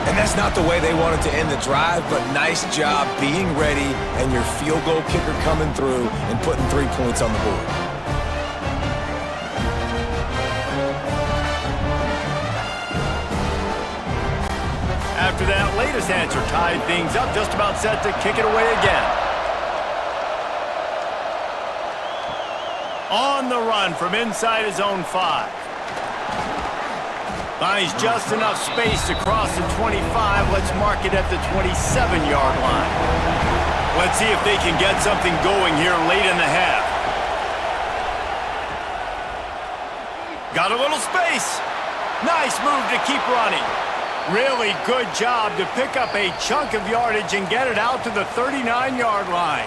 And that's not the way they wanted to end the drive, but nice job being ready and your field goal kicker coming through and putting 3 points on the board. After that latest answer tied things up, just about set to kick it away again. On the run from inside his own 5. Finds just enough space to cross the 25. Let's mark it at the 27-yard line. Let's see if they can get something going here late in the half. Got a little space. Nice move to keep running. Really good job to pick up a chunk of yardage and get it out to the 39-yard line.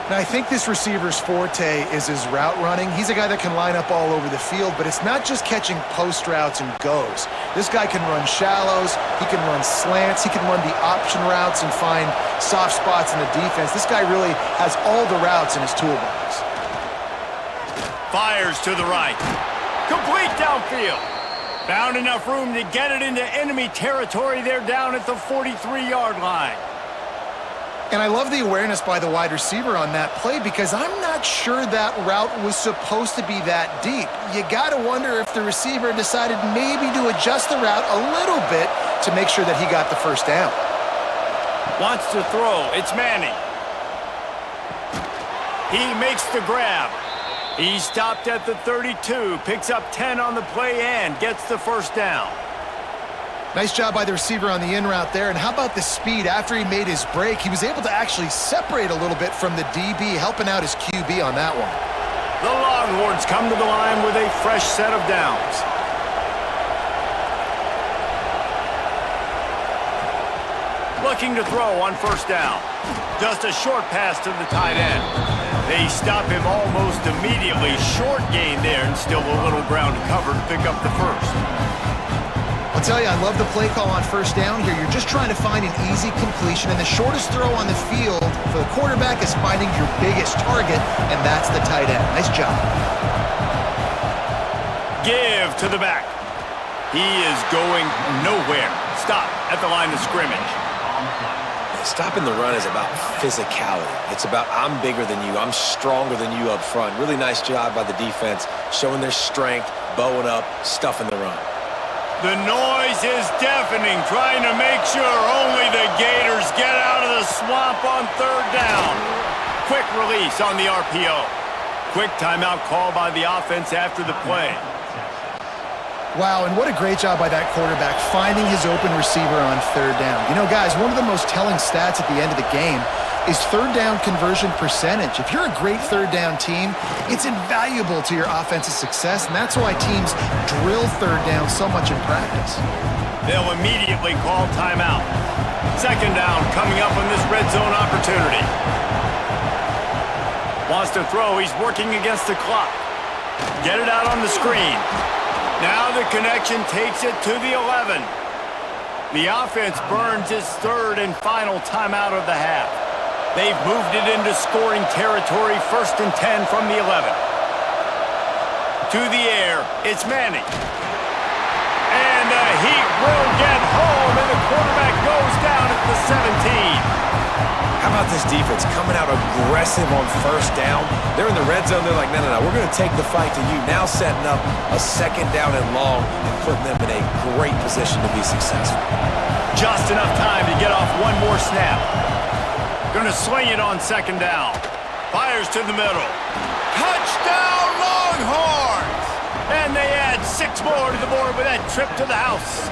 Now, I think this receiver's forte is his route running. He's a guy that can line up all over the field, but it's not just catching post routes and goes. This guy can run shallows, he can run slants, he can run the option routes and find soft spots in the defense. This guy really has all the routes in his toolbox. Fires to the right. Complete downfield. Found enough room to get it into enemy territory there down at the 43-yard line. And I love the awareness by the wide receiver on that play because I'm not sure that route was supposed to be that deep. You got to wonder if the receiver decided maybe to adjust the route a little bit to make sure that he got the first down. Wants to throw. It's Manning. He makes the grab. He stopped at the 32, picks up 10 on the play and gets the first down. Nice job by the receiver on the in route there. And how about the speed? After he made his break, he was able to actually separate a little bit from the DB, helping out his QB on that one. The Longhorns come to the line with a fresh set of downs. Looking to throw on first down. Just a short pass to the tight end. They stop him almost immediately. Short gain there and still a little ground to cover to pick up the first. I'll tell you, I love the play call on first down here. You're just trying to find an easy completion, and the shortest throw on the field for the quarterback is finding your biggest target, and that's the tight end. Nice job. Give to the back. He is going nowhere. Stop at the line of scrimmage. Stopping the run is about physicality. It's about I'm bigger than you, I'm stronger than you up front. Really nice job by the defense, showing their strength, bowing up, stuffing the run. The noise is deafening, trying to make sure only the Gators get out of the swamp on third down. Quick release on the RPO. Quick timeout call by the offense after the play. Wow, and what a great job by that quarterback finding his open receiver on third down. You know, guys, one of the most telling stats at the end of the game is third down conversion percentage. If you're a great third down team, it's invaluable to your offensive success, and that's why teams drill third down so much in practice. They'll immediately call timeout. Second down coming up on this red zone opportunity. Wants to throw. He's working against the clock. Get it out on the screen. Now the connection takes it to the 11. The offense burns its third and final timeout of the half. They've moved it into scoring territory, 1st and 10 from the 11. To the air, it's Manning. And the Heat will get home, and the quarterback goes down at the 17. How about about this defense coming out aggressive on first down. They're in the red zone. They're like, no, we're going to take the fight to you. Now setting up a second down and long and putting them in a great position to be successful. Just enough time to get off one more snap. Going to swing it on second down. Fires to the middle. Touchdown, Longhorns! And they add 6 more to the board with that trip to the house.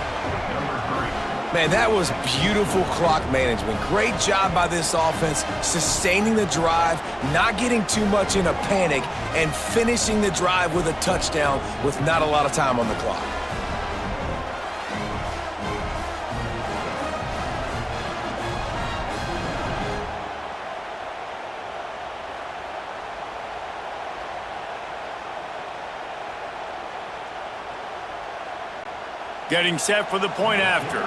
Man, that was beautiful clock management. Great job by this offense, sustaining the drive, not getting too much in a panic, and finishing the drive with a touchdown with not a lot of time on the clock. Getting set for the point after.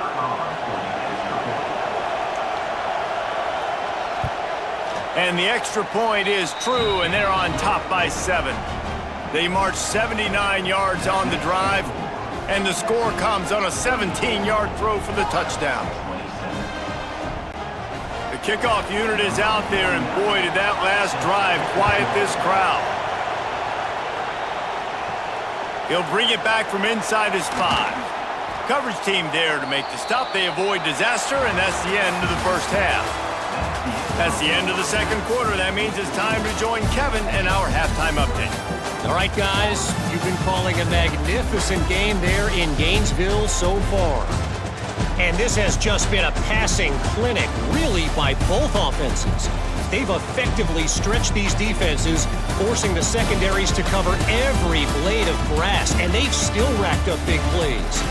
And the extra point is true, and they're on top by 7. They march 79 yards on the drive, and the score comes on a 17-yard throw for the touchdown. The kickoff unit is out there, and boy, did that last drive quiet this crowd. He'll bring it back from inside his 5. Coverage team there to make the stop. They avoid disaster, and that's the end of the first half. That's the end of the second quarter. That means it's time to join Kevin and our halftime update. All right, guys, you've been calling a magnificent game there in Gainesville so far. And this has just been a passing clinic, really, by both offenses. They've effectively stretched these defenses, forcing the secondaries to cover every blade of grass, and they've still racked up big plays.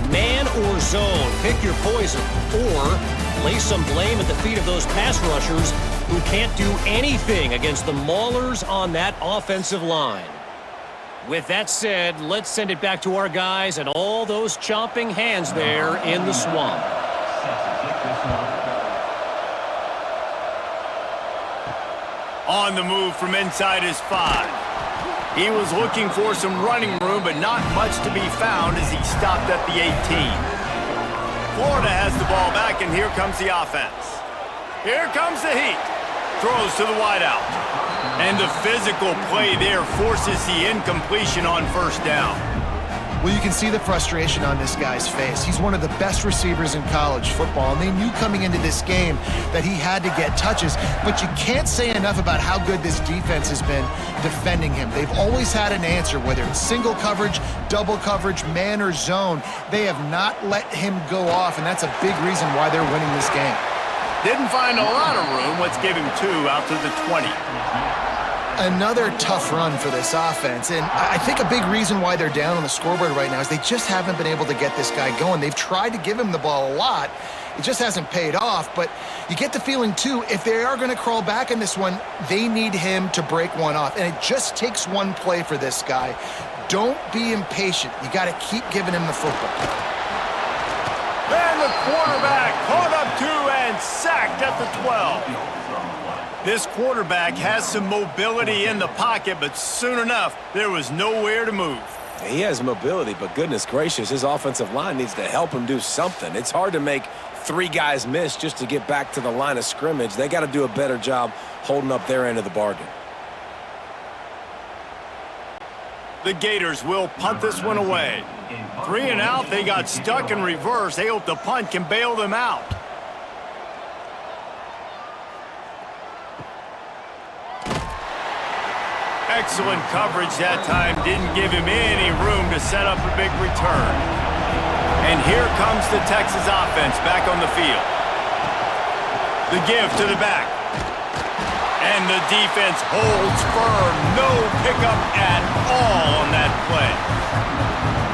Man or zone, pick your poison, or lay some blame at the feet of those pass rushers who can't do anything against the maulers on that offensive line. With that said, let's send it back to our guys and all those chomping hands there in the swamp. On the move from inside his 5. He was looking for some running room, but not much to be found as he stopped at the 18. Florida has the ball back, and here comes the offense. Here comes the heat. Throws to the wideout. And the physical play there forces the incompletion on first down. Well, you can see the frustration on this guy's face. He's one of the best receivers in college football, and they knew coming into this game that he had to get touches, but you can't say enough about how good this defense has been defending him. They've always had an answer, whether it's single coverage, double coverage, man or zone. They have not let him go off, and that's a big reason why they're winning this game. Didn't find a lot of room. Let's give him 2 out to the 20. Another tough run for this offense, and I think a big reason why they're down on the scoreboard right now is they just haven't been able to get this guy going. They've tried to give him the ball a lot. It just hasn't paid off, but you get the feeling, too, if they are going to crawl back in this one, they need him to break one off, and it just takes one play for this guy. Don't be impatient. You got to keep giving him the football. And the quarterback caught up 2 and sacked at the 12. This quarterback has some mobility in the pocket, but soon enough, there was nowhere to move. He has mobility, but goodness gracious, his offensive line needs to help him do something. It's hard to make 3 guys miss just to get back to the line of scrimmage. They got to do a better job holding up their end of the bargain. The Gators will punt this one away. 3 and out, they got stuck in reverse. They hope the punt can bail them out. Excellent coverage that time. Didn't give him any room to set up a big return. And here comes the Texas offense back on the field. The give to the back. And the defense holds firm. No pickup at all on that play.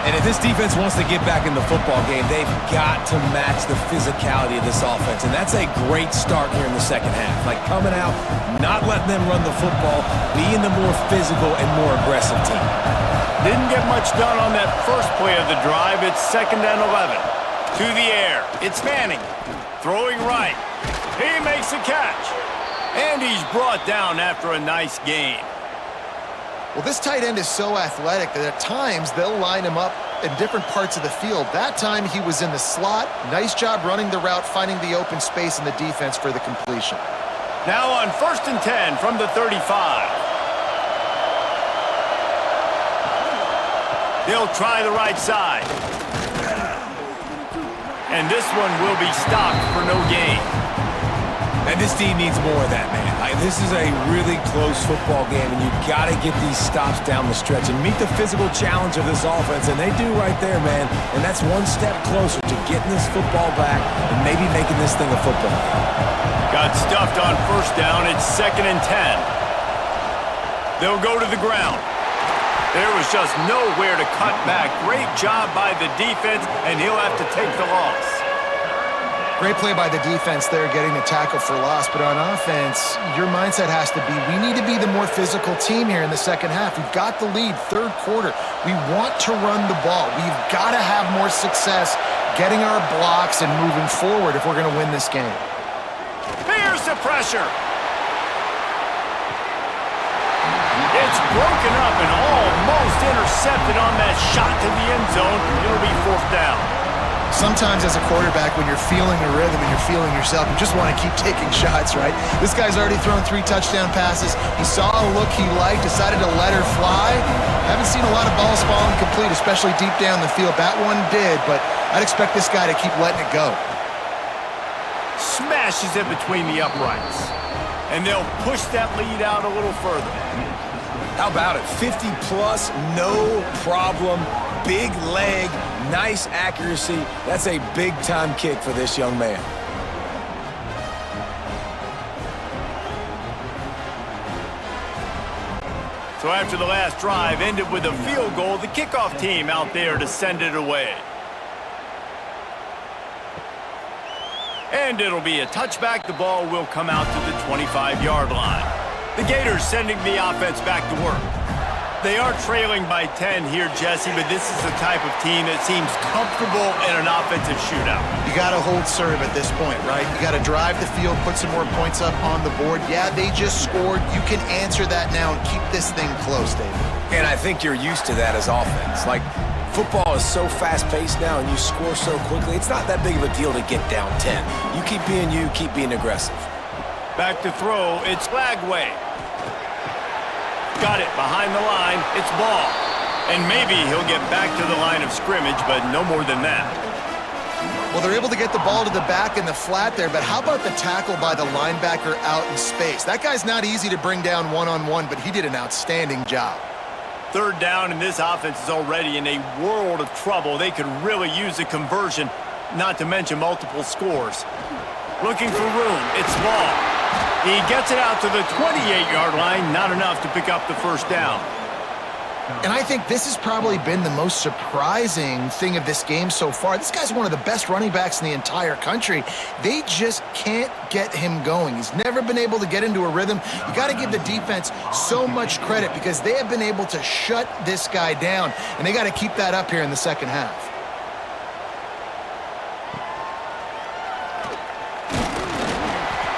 And if this defense wants to get back in the football game, they've got to match the physicality of this offense. And that's a great start here in the second half. Like coming out, not letting them run the football, being the more physical and more aggressive team. Didn't get much done on that first play of the drive. It's 2nd and 11. To the air. It's Manning. Throwing right. He makes the catch. And he's brought down after a nice gain. Well, this tight end is so athletic that at times they'll line him up in different parts of the field. That time he was in the slot. Nice job running the route, finding the open space in the defense for the completion. Now on 1st and 10 from the 35. They'll try the right side. And this one will be stopped for no gain. And this team needs more of that, man. This is a really close football game, and you got to get these stops down the stretch and meet the physical challenge of this offense, and they do right there, man. And that's one step closer to getting this football back and maybe making this thing a football game. Got stuffed on 1st down. It's 2nd and 10. They'll go to the ground. There was just nowhere to cut back. Great job by the defense, and he'll have to take the loss. Great play by the defense there, getting the tackle for loss. But on offense, your mindset has to be, we need to be the more physical team here in the second half. We've got the lead, 3rd quarter. We want to run the ball. We've got to have more success getting our blocks and moving forward if we're going to win this game. Here's the pressure. It's broken up and almost intercepted on that shot to the end zone. It'll be 4th down. Sometimes as a quarterback, when you're feeling the rhythm and you're feeling yourself, you just want to keep taking shots, right? This guy's already thrown 3 touchdown passes. He saw a look he liked, decided to let her fly. Haven't seen a lot of balls falling complete, especially deep down the field. That one did, but I'd expect this guy to keep letting it go. Smashes it between the uprights. And they'll push that lead out a little further. How about it? 50-plus, no problem. Big leg, nice accuracy. That's a big-time kick for this young man. So after the last drive ended with a field goal, the kickoff team out there to send it away. And it'll be a touchback. The ball will come out to the 25-yard line. The Gators sending the offense back to work. They are trailing by 10 here, Jesse, but this is the type of team that seems comfortable in an offensive shootout. You got to hold serve at this point, right? You got to drive the field, put some more points up on the board. Yeah, they just scored. You can answer that now and keep this thing close, David. And I think you're used to that as offense. Like, football is so fast-paced now and you score so quickly, it's not that big of a deal to get down 10. You keep being you, keep being aggressive. Back to throw, it's Flagway. Got it behind the line, it's ball. And maybe he'll get back to the line of scrimmage, but no more than that. Well, they're able to get the ball to the back in the flat there, but how about the tackle by the linebacker out in space? That guy's not easy to bring down one-on-one, but he did an outstanding job. 3rd down, and this offense is already in a world of trouble. They could really use a conversion, not to mention multiple scores. Looking for room, it's Ball. He gets it out to the 28-yard line, not enough to pick up the 1st down. And I think this has probably been the most surprising thing of this game so far. This guy's one of the best running backs in the entire country. They just can't get him going. He's never been able to get into a rhythm. You got to give the defense so much credit because they have been able to shut this guy down, and they got to keep that up here in the second half.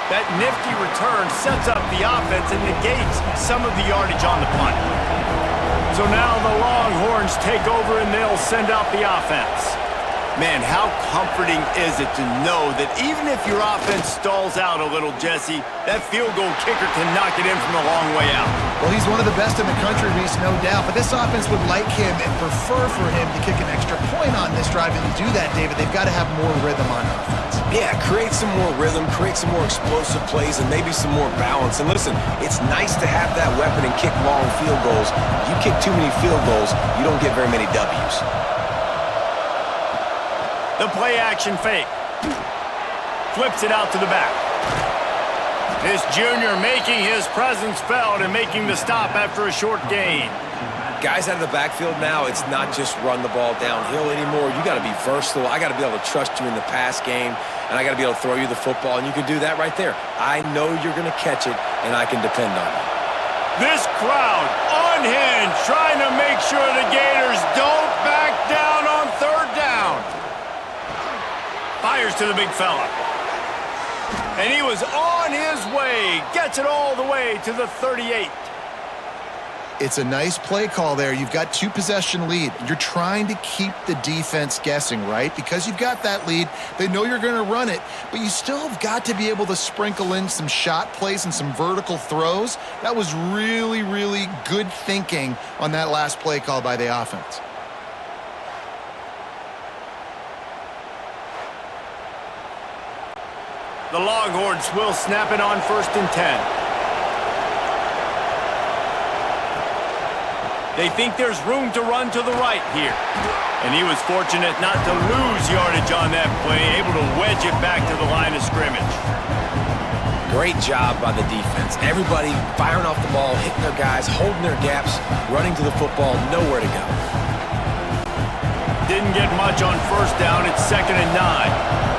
That nifty return sets up the offense and negates some of the yardage on the punt. So now the Longhorns take over and they'll send out the offense. Man, how comforting is it to know that even if your offense stalls out a little, Jesse, that field goal kicker can knock it in from a long way out. Well, he's one of the best in the country, Reese, no doubt. But this offense would like him and prefer for him to kick an extra point on this drive. And to do that, David, they've got to have more rhythm on offense. Yeah, create some more rhythm, create some more explosive plays, and maybe some more balance. And listen, it's nice to have that weapon and kick long field goals. If you kick too many field goals, you don't get very many W's. The play-action fake. Flips it out to the back. This junior making his presence felt and making the stop after a short gain. Guys out of the backfield now, it's not just run the ball downhill anymore. You got to be versatile. I got to be able to trust you in the pass game, and I got to be able to throw you the football, and you can do that right there. I know you're going to catch it, and I can depend on you. This crowd unhinged, trying to make sure the Gators don't back down on 3rd down. Fires to the big fella. And he was on his way. Gets it all the way to the 38. It's a nice play call there. You've got 2-possession lead. You're trying to keep the defense guessing, right? Because you've got that lead, they know you're going to run it, but you still have got to be able to sprinkle in some shot plays and some vertical throws. That was really, really good thinking on that last play call by the offense. The Longhorns will snap it on 1st and 10. They think there's room to run to the right here. And he was fortunate not to lose yardage on that play, able to wedge it back to the line of scrimmage. Great job by the defense. Everybody firing off the ball, hitting their guys, holding their gaps, running to the football, nowhere to go. Didn't get much on 1st down. It's 2nd and 9.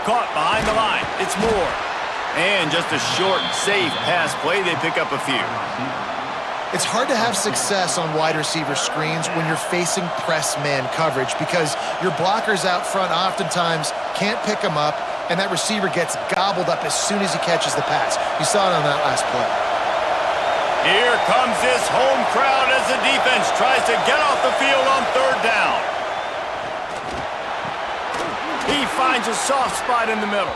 Caught behind the line. It's Moore. And just a short, safe pass play. They pick up a few. It's hard to have success on wide receiver screens when you're facing press man coverage because your blockers out front oftentimes can't pick them up, and that receiver gets gobbled up as soon as he catches the pass. You saw it on that last play. Here comes this home crowd as the defense tries to get off the field on 3rd down. He finds a soft spot in the middle.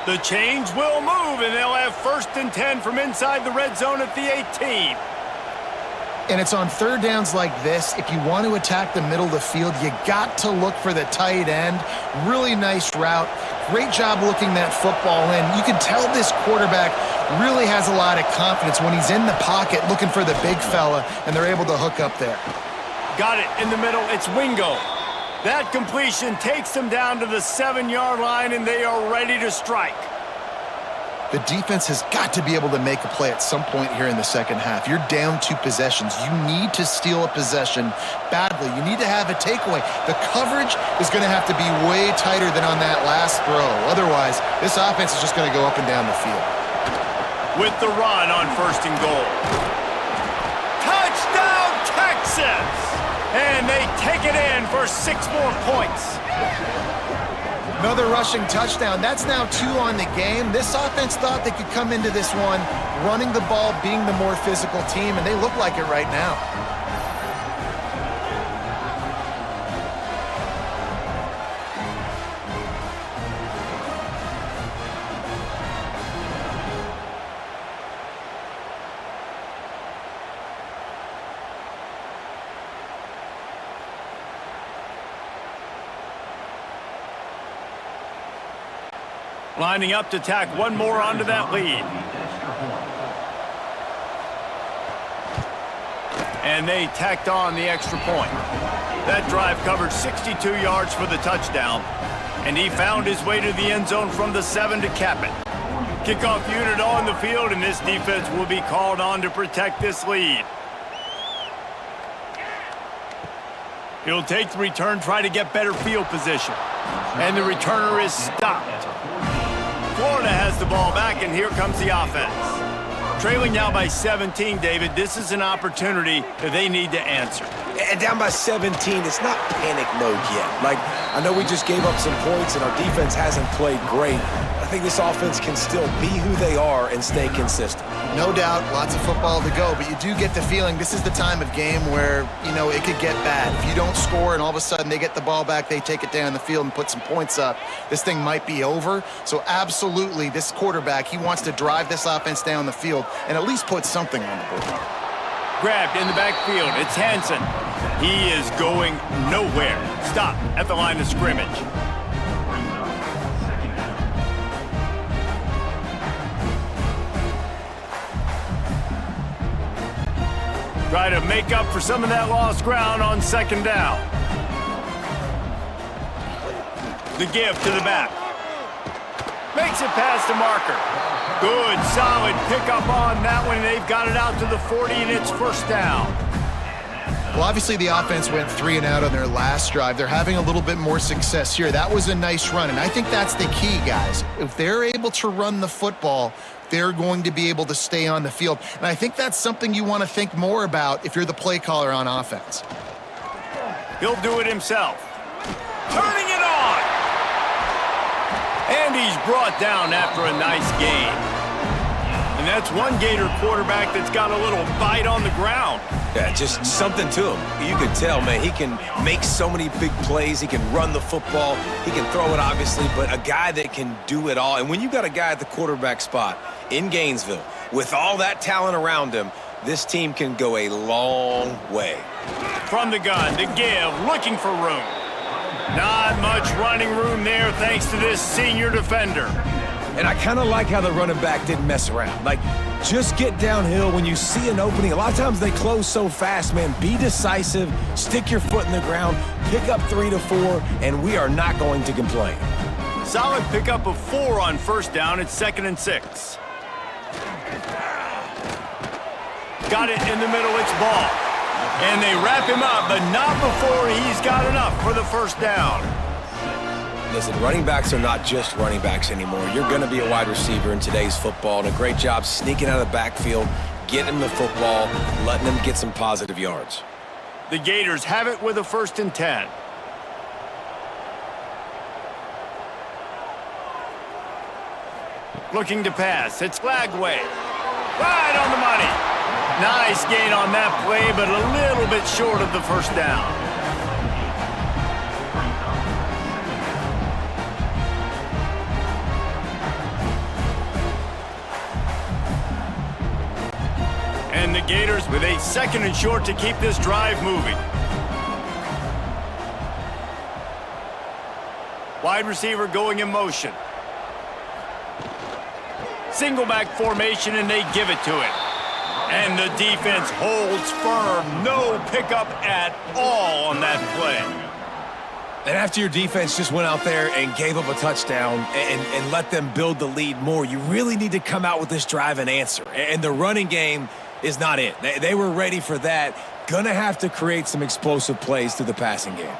The chains will move, and they'll have 1st and 10 from inside the red zone at the 18. And it's on 3rd downs like this. If you want to attack the middle of the field, you got to look for the tight end. Really nice route. Great job looking that football in. You can tell this quarterback really has a lot of confidence when he's in the pocket looking for the big fella, and they're able to hook up there. Got it in the middle. It's Wingo. That completion takes them down to the 7-yard line, and they are ready to strike. The defense has got to be able to make a play at some point here in the second half. You're down 2 possessions. You need to steal a possession badly. You need to have a takeaway. The coverage is going to have to be way tighter than on that last throw. Otherwise, this offense is just going to go up and down the field. With the run on 1st and goal. Touchdown, Texas! And they take it in for 6 more points. Another rushing touchdown. That's now 2 on the game. This offense thought they could come into this one running the ball, being the more physical team, and they look like it right now. Lining up to tack one more onto that lead. And they tacked on the extra point. That drive covered 62 yards for the touchdown. And he found his way to the end zone from the 7 to cap it. Kickoff unit on the field, and this defense will be called on to protect this lead. He'll take the return, try to get better field position. And the returner is stopped. Florida has the ball back, and here comes the offense. Trailing now by 17, David. This is an opportunity that they need to answer. And down by 17, it's not panic mode yet. Like, I know we just gave up some points, and our defense hasn't played great. I think this offense can still be who they are and stay consistent. No doubt, lots of football to go, but you do get the feeling this is the time of game where, you know, it could get bad. If you don't score and all of a sudden they get the ball back, they take it down the field and put some points up, this thing might be over. So absolutely, this quarterback, he wants to drive this offense down the field and at least put something on the board. Grabbed in the backfield. It's Hansen. He is going nowhere. Stopped at the line of scrimmage. Try to make up for some of that lost ground on 2nd down. The give to the back. Makes it past the marker. Good, solid pickup on that one. They've got it out to the 40, and it's 1st down. Well, obviously the offense went 3 and out on their last drive. They're having a little bit more success here. That was a nice run, and I think that's the key, guys. If they're able to run the football, they're going to be able to stay on the field. And I think that's something you want to think more about if you're the play caller on offense. He'll do it himself. Turning it on! And he's brought down after a nice gain. And that's one Gator quarterback that's got a little bite on the ground. Yeah, just something to him. You can tell, man, he can make so many big plays. He can run the football. He can throw it, obviously, but a guy that can do it all. And when you got a guy at the quarterback spot in Gainesville with all that talent around him, this team can go a long way. From the gun to give, looking for room. Not much running room there thanks to this senior defender. And I kind of like how the running back didn't mess around. Like, just get downhill when you see an opening. A lot of times they close so fast, man. Be decisive, stick your foot in the ground, pick up 3 to 4, and we are not going to complain. Solid pickup of 4 on first down. It's 2nd and 6. Got it in the middle, it's ball. And they wrap him up, but not before he's got enough for the first down. Listen, running backs are not just running backs anymore. You're going to be a wide receiver in today's football, and a great job sneaking out of the backfield, getting him the football, letting him get some positive yards. The Gators have it with a 1st and 10. Looking to pass, it's Lagway. Right on the money. Nice gain on that play, but a little bit short of the first down. And the Gators with a 2nd and short to keep this drive moving. Wide receiver going in motion. Single back formation, and they give it to it. And the defense holds firm. No pickup at all on that play. And after your defense just went out there and gave up a touchdown and let them build the lead more, you really need to come out with this drive and answer. And the running game is not it. They were ready for that. Gonna have to create some explosive plays through the passing game.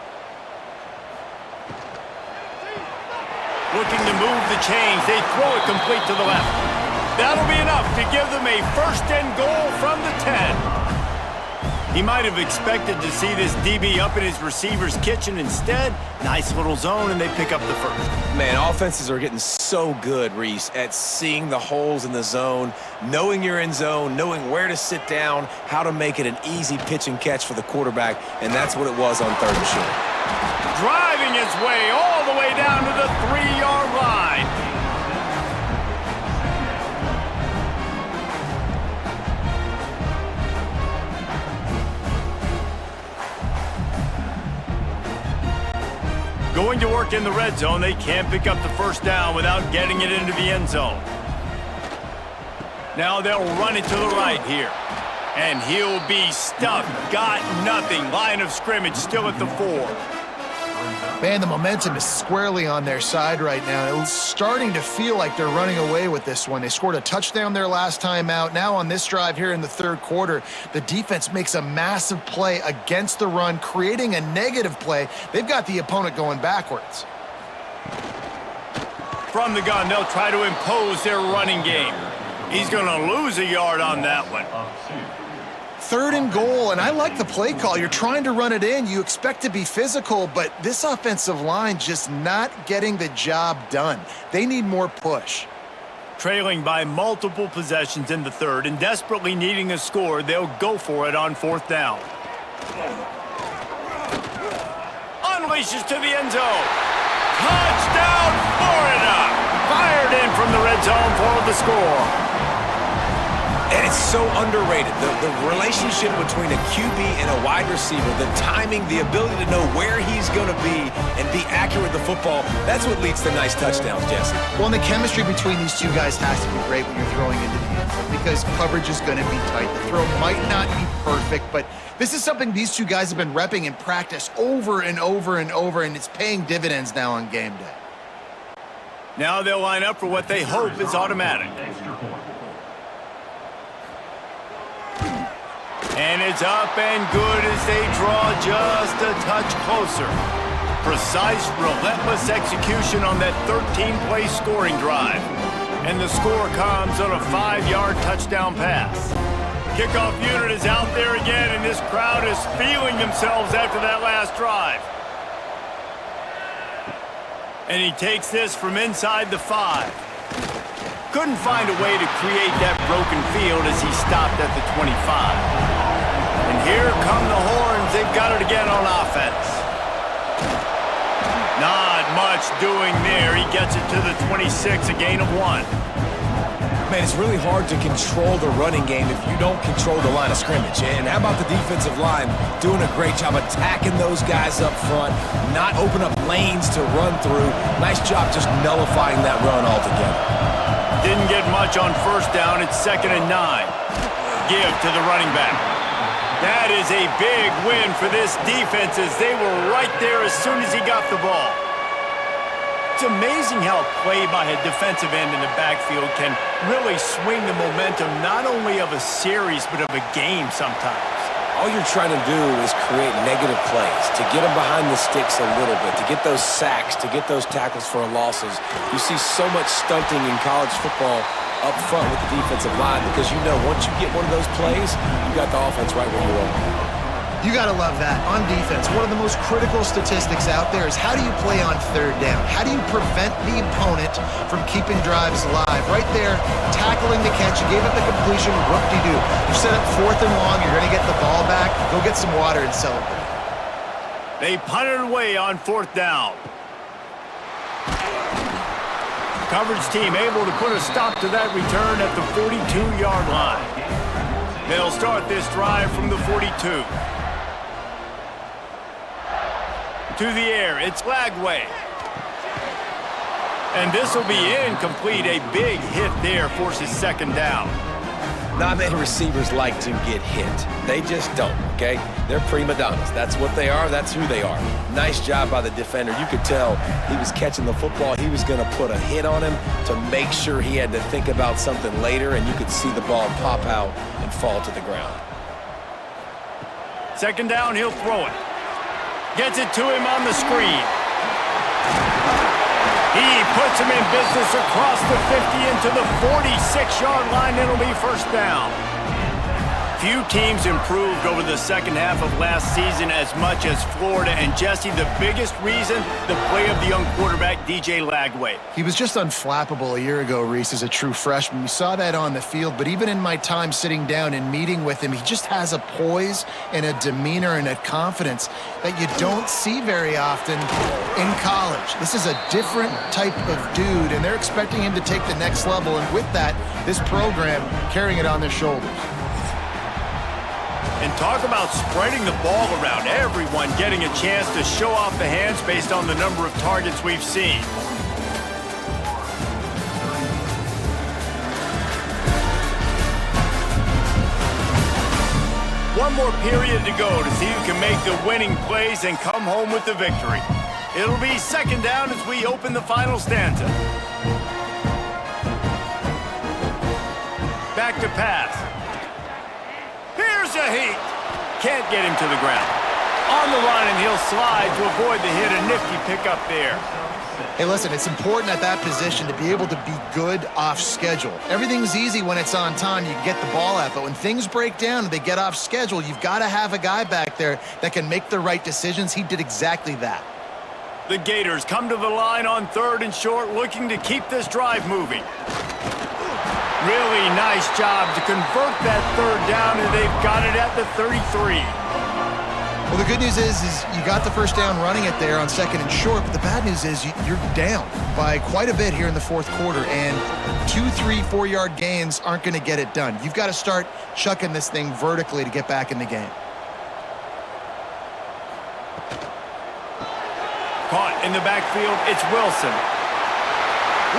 Looking to move the chains. They throw it complete to the left. That'll be enough to give them a 1st and goal from the 10. He might have expected to see this DB up in his receiver's kitchen. Instead, nice little zone, and they pick up the 1st. Man, offenses are getting so good, Reese, at seeing the holes in the zone, knowing you're in zone, knowing where to sit down, how to make it an easy pitch and catch for the quarterback, and that's what it was on 3rd and short. Driving his way all the way down to the 3-yard line. Going to work in the red zone. They can't pick up the 1st down without getting it into the end zone. Now they'll run it to the right here. And he'll be stuffed. Got nothing. Line of scrimmage still at the 4. Man, the momentum is squarely on their side right now. It's starting to feel like they're running away with this one. They scored a touchdown their last time out. Now on this drive here in the 3rd quarter, the defense makes a massive play against the run, creating a negative play. They've got the opponent going backwards. From the gun, they'll try to impose their running game. He's going to lose a yard on that one. 3rd and goal, and I like the play call. You're trying to run it in. You expect to be physical, but this offensive line just not getting the job done. They need more push. Trailing by multiple possessions in the 3rd and desperately needing a score, they'll go for it on 4th down. Unleashes to the end zone. Touchdown, Florida! Fired in from the red zone for the score. And it's so underrated. The relationship between a QB and a wide receiver, the timing, the ability to know where he's going to be and be accurate with the football, that's what leads to nice touchdowns, Jesse. Well, and the chemistry between these two guys has to be great when you're throwing into the end zone because coverage is going to be tight. The throw might not be perfect, but this is something these two guys have been repping in practice over and over and over, and it's paying dividends now on game day. Now they'll line up for what they hope is automatic. And it's up and good as they draw just a touch closer. Precise, relentless execution on that 13-play scoring drive. And the score comes on a 5-yard touchdown pass. Kickoff unit is out there again, and this crowd is feeling themselves after that last drive. And he takes this from inside the 5. Couldn't find a way to create that broken field as he stopped at the 25. And here come the Horns. They've got it again on offense. Not much doing there. He gets it to the 26, a gain of 1. Man, it's really hard to control the running game if you don't control the line of scrimmage. And how about the defensive line doing a great job attacking those guys up front, not open up lanes to run through. Nice job just nullifying that run altogether. Didn't get much on first down. It's 2nd and 9. Give to the running back. That is a big win for this defense as they were right there as soon as he got the ball. It's amazing how a play by a defensive end in the backfield can really swing the momentum not only of a series but of a game sometimes. All you're trying to do is create negative plays, to get them behind the sticks a little bit, to get those sacks, to get those tackles for losses. You see so much stunting in college football up front with the defensive line because you know once you get one of those plays, you got the offense right where you are. You got to love that. On defense, one of the most critical statistics out there is how do you play on 3rd down? How do you prevent the opponent from keeping drives alive? Right there, tackling the catch. You gave up the completion. Whoop-de-doo. You set up 4th and long. You're going to get the ball back. Go get some water and celebrate. They punted away on 4th down. Coverage team able to put a stop to that return at the 42-yard line. They'll start this drive from the 42. To the air, it's Lagway. And this will be incomplete. A big hit there forces 2nd down. Not many receivers like to get hit. They just don't, okay? They're prima donnas. That's what they are. That's who they are. Nice job by the defender. You could tell he was catching the football. He was going to put a hit on him to make sure he had to think about something later, and you could see the ball pop out and fall to the ground. 2nd down, he'll throw it. Gets it to him on the screen. He puts him in business across the 50 into the 46-yard line. It'll be 1st down. Few teams improved over the second half of last season as much as Florida. And Jesse, the biggest reason, the play of the young quarterback, DJ Lagway. He was just unflappable a year ago, Reese, as a true freshman. We saw that on the field, but even in my time sitting down and meeting with him, he just has a poise and a demeanor and a confidence that you don't see very often in college. This is a different type of dude, and they're expecting him to take the next level, and with that, this program carrying it on their shoulders. And talk about spreading the ball around. Everyone getting a chance to show off the hands based on the number of targets we've seen. One more period to go to see who can make the winning plays and come home with the victory. It'll be 2nd down as we open the final stanza. Back to pass. Here's a heat. Can't get him to the ground. On the run, and he'll slide to avoid the hit. A nifty pickup there. Hey, listen, it's important at that position to be able to be good off schedule. Everything's easy when it's on time. You can get the ball out. But when things break down and they get off schedule, you've got to have a guy back there that can make the right decisions. He did exactly that. The Gators come to the line on 3rd and short, looking to keep this drive moving. Really nice job to convert that 3rd down, and they've got it at the 33. Well, the good news is you got the 1st down running it there on 2nd and short, but the bad news is you're down by quite a bit here in the 4th quarter, and 2, 3, 4-yard gains aren't going to get it done. You've got to start chucking this thing vertically to get back in the game. Caught in the backfield, it's Wilson.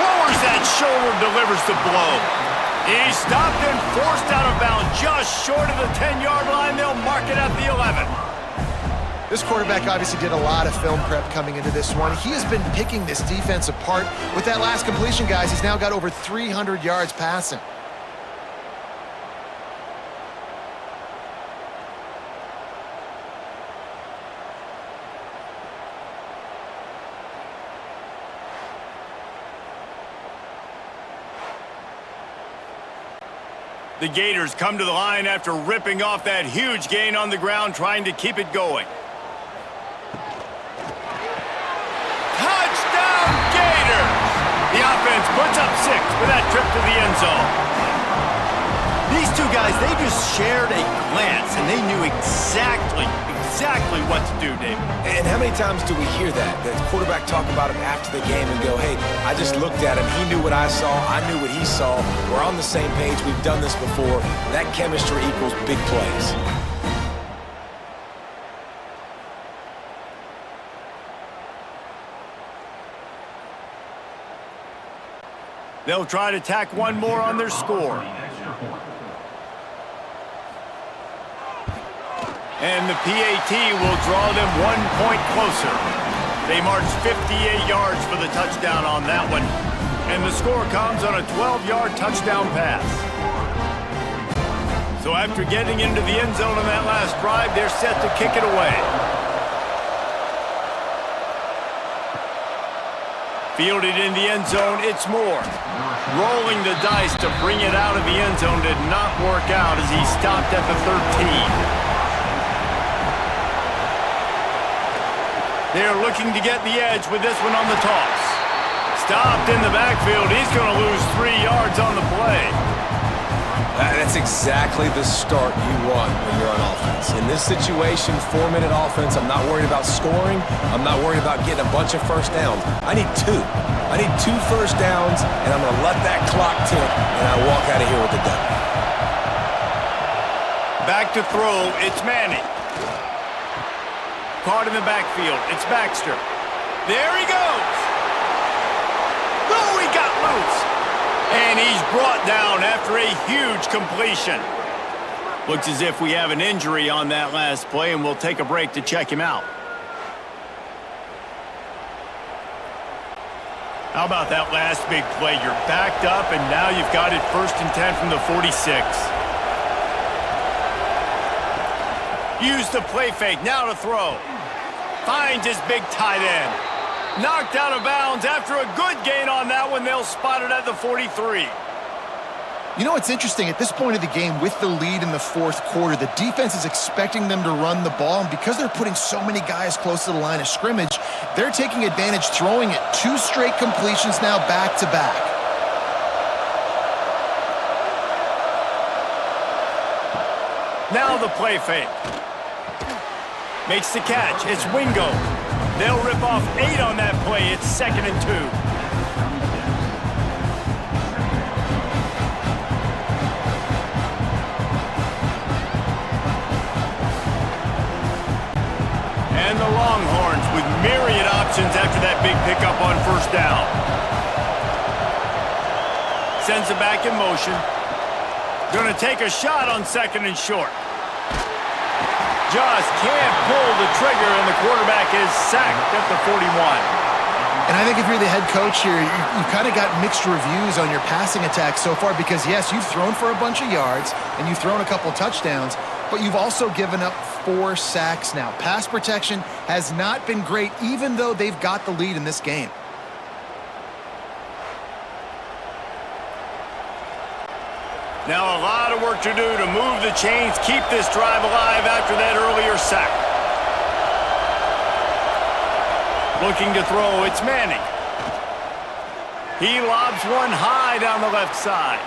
Lowers that shoulder, delivers the blow. He's stopped and forced out of bounds just short of the 10-yard line. They'll mark it at the 11. This quarterback obviously did a lot of film prep coming into this one. He has been picking this defense apart. With that last completion, guys, he's now got over 300 yards passing. The Gators come to the line after ripping off that huge gain on the ground, trying to keep it going. Touchdown, Gators! The offense Puts up 6 with that trip to the end zone. These two guys, they just shared a glance, and they knew exactly what to do, Dave. And how many times do we hear that? The quarterback talk about him after the game and go, hey, I just looked at him. He knew what I saw. I knew what he saw. We're on the same page. We've done this before. That chemistry equals big plays. They'll try to tack one more on their score. And the PAT will draw them 1 point closer. They marched 58 yards for the touchdown on that one. And the score comes on a 12-yard touchdown pass. So after getting into the end zone on that last drive, they're set to kick it away. Fielded in the end zone, it's Moore. Rolling the dice to bring it out of the end zone did not work out as he stopped at the 13. They're looking to get the edge with this one on the toss. Stopped in the backfield. He's going to lose 3 yards on the play. That's exactly the start you want when you're on offense. In this situation, 4-minute offense, I'm not worried about scoring. I'm not worried about getting a bunch of first downs. I need 2. I need 2 first downs, and I'm going to let that clock tick, and I walk out of here with the W. Back to throw, it's Manning. Caught in the backfield, it's Baxter. There he goes. Oh, he got loose. And he's brought down after a huge completion. Looks as if we have an injury on that last play, and we'll take a break to check him out. How about that last big play? You're backed up, and now you've got it 1st and 10 from the 46. Use the play fake, now to throw. Finds his big tight end. Knocked out of bounds after a good gain on that one. They'll spot it at the 43. You know what's interesting? At this point of the game, with the lead in the 4th quarter, the defense is expecting them to run the ball, and because they're putting so many guys close to the line of scrimmage, they're taking advantage, throwing it 2 straight completions now back-to-back. Now the play fake. Makes the catch. It's Wingo. They'll rip off 8 on that play. It's 2nd and 2. And the Longhorns with myriad options after that big pickup on 1st down. Sends it back in motion. Going to take a shot on 2nd and short. Just can't pull the trigger, and the quarterback is sacked at the 41. And I think if you're the head coach here, you've kind of got mixed reviews on your passing attack so far because, yes, you've thrown for a bunch of yards and you've thrown a couple of touchdowns, but you've also given up 4 sacks now. Pass protection has not been great, even though they've got the lead in this game. Now a lot of work to do to move the chains, keep this drive alive after that earlier sack. Looking to throw, it's Manning. He lobs one high down the left side.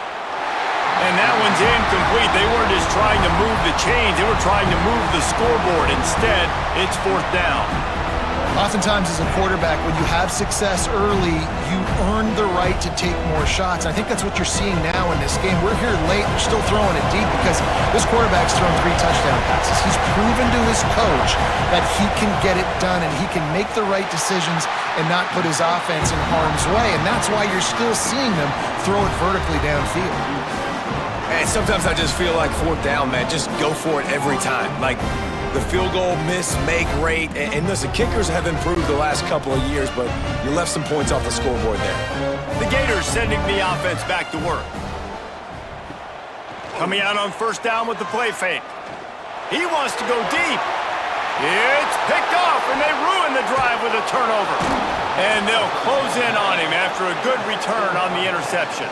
And that one's incomplete. They weren't just trying to move the chains, they were trying to move the scoreboard. Instead, it's 4th down. Oftentimes as a quarterback, when you have success early, you earn the right to take more shots. I think that's what you're seeing now in this game. We're here late, they're still throwing it deep because this quarterback's thrown 3 touchdown passes. He's proven to his coach that he can get it done and he can make the right decisions and not put his offense in harm's way. And that's why you're still seeing them throw it vertically downfield. And sometimes I just feel like 4th down, man, just go for it every time. Like, the field goal miss, make rate, and listen, kickers have improved the last couple of years, but you left some points off the scoreboard there. The Gators sending the offense back to work. Coming out on 1st down with the play fake. He wants to go deep. It's picked off, and they ruin the drive with a turnover. And they'll close in on him after a good return on the interception.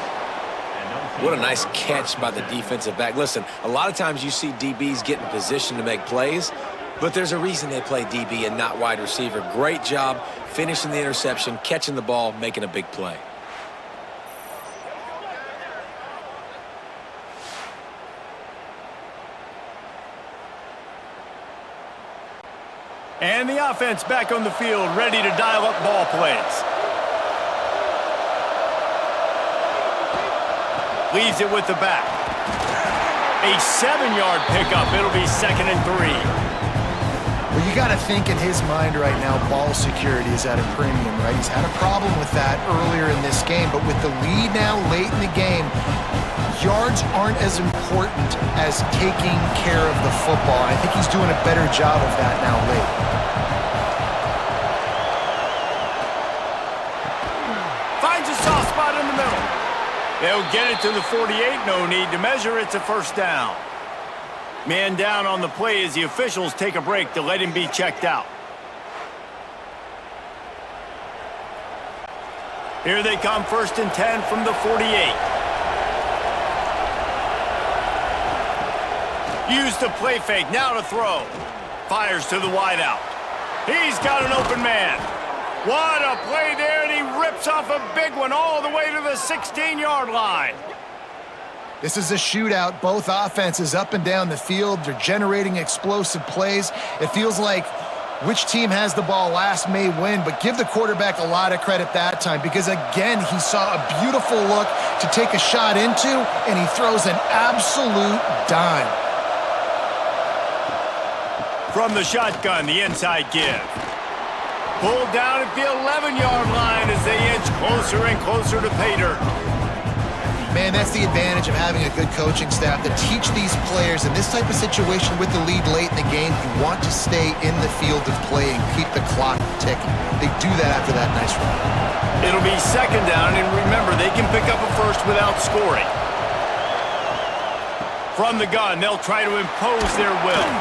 What a nice catch by the defensive back. Listen, a lot of times you see DBs get in position to make plays, but there's a reason they play DB and not wide receiver. Great job finishing the interception, catching the ball, making a big play. And the offense back on the field, ready to dial up ball plays. Leaves it with the back. A 7-yard pickup. It'll be 2nd and 3. Well, you got to think in his mind right now, ball security is at a premium, right? He's had a problem with that earlier in this game, but with the lead now late in the game, yards aren't as important as taking care of the football. I think he's doing a better job of that now late. Finds a soft spot in the middle. They'll get it to the 48. No need to measure. It's a first down. Man down on the play as the officials take a break to let him be checked out. Here they come, 1st and 10 from the 48. Use the play fake, now to throw. Fires to the wideout. He's got an open man. What a play there, and he rips off a big one all the way to the 16-yard line. This is a shootout. Both offenses up and down the field. They're generating explosive plays. It feels like which team has the ball last may win, but give the quarterback a lot of credit that time because, again, he saw a beautiful look to take a shot into, and he throws an absolute dime. From the shotgun, the inside give. Pulled down at the 11-yard line as they inch closer and closer to pay dirt. Man, that's the advantage of having a good coaching staff to teach these players in this type of situation with the lead late in the game. You want to stay in the field of play and keep the clock ticking. They do that after that nice run. It'll be 2nd down, and remember, they can pick up a first without scoring. From the gun, they'll try to impose their will.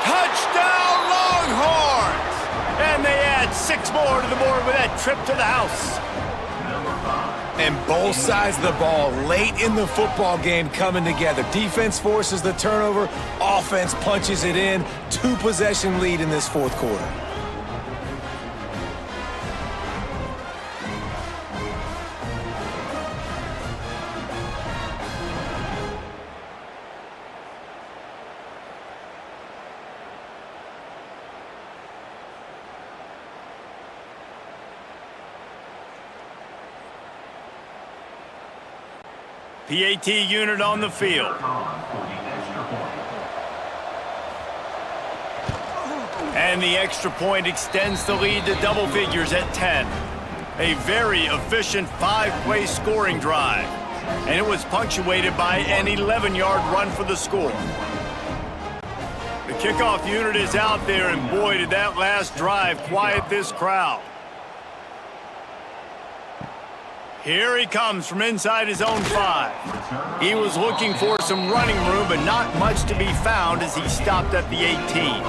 Touchdown, Longhorns! And they add 6 more to the board with that trip to the house. And both sides of the ball late in the football game coming together. Defense forces the turnover. Offense punches it in. 2-possession lead in this 4th quarter. PAT unit on the field. And the extra point extends the lead to double figures at 10. A very efficient 5-play scoring drive. And it was punctuated by an 11-yard run for the score. The kickoff unit is out there, and boy, did that last drive quiet this crowd. Here he comes from inside his own 5. He was looking for some running room, but not much to be found as he stopped at the 18.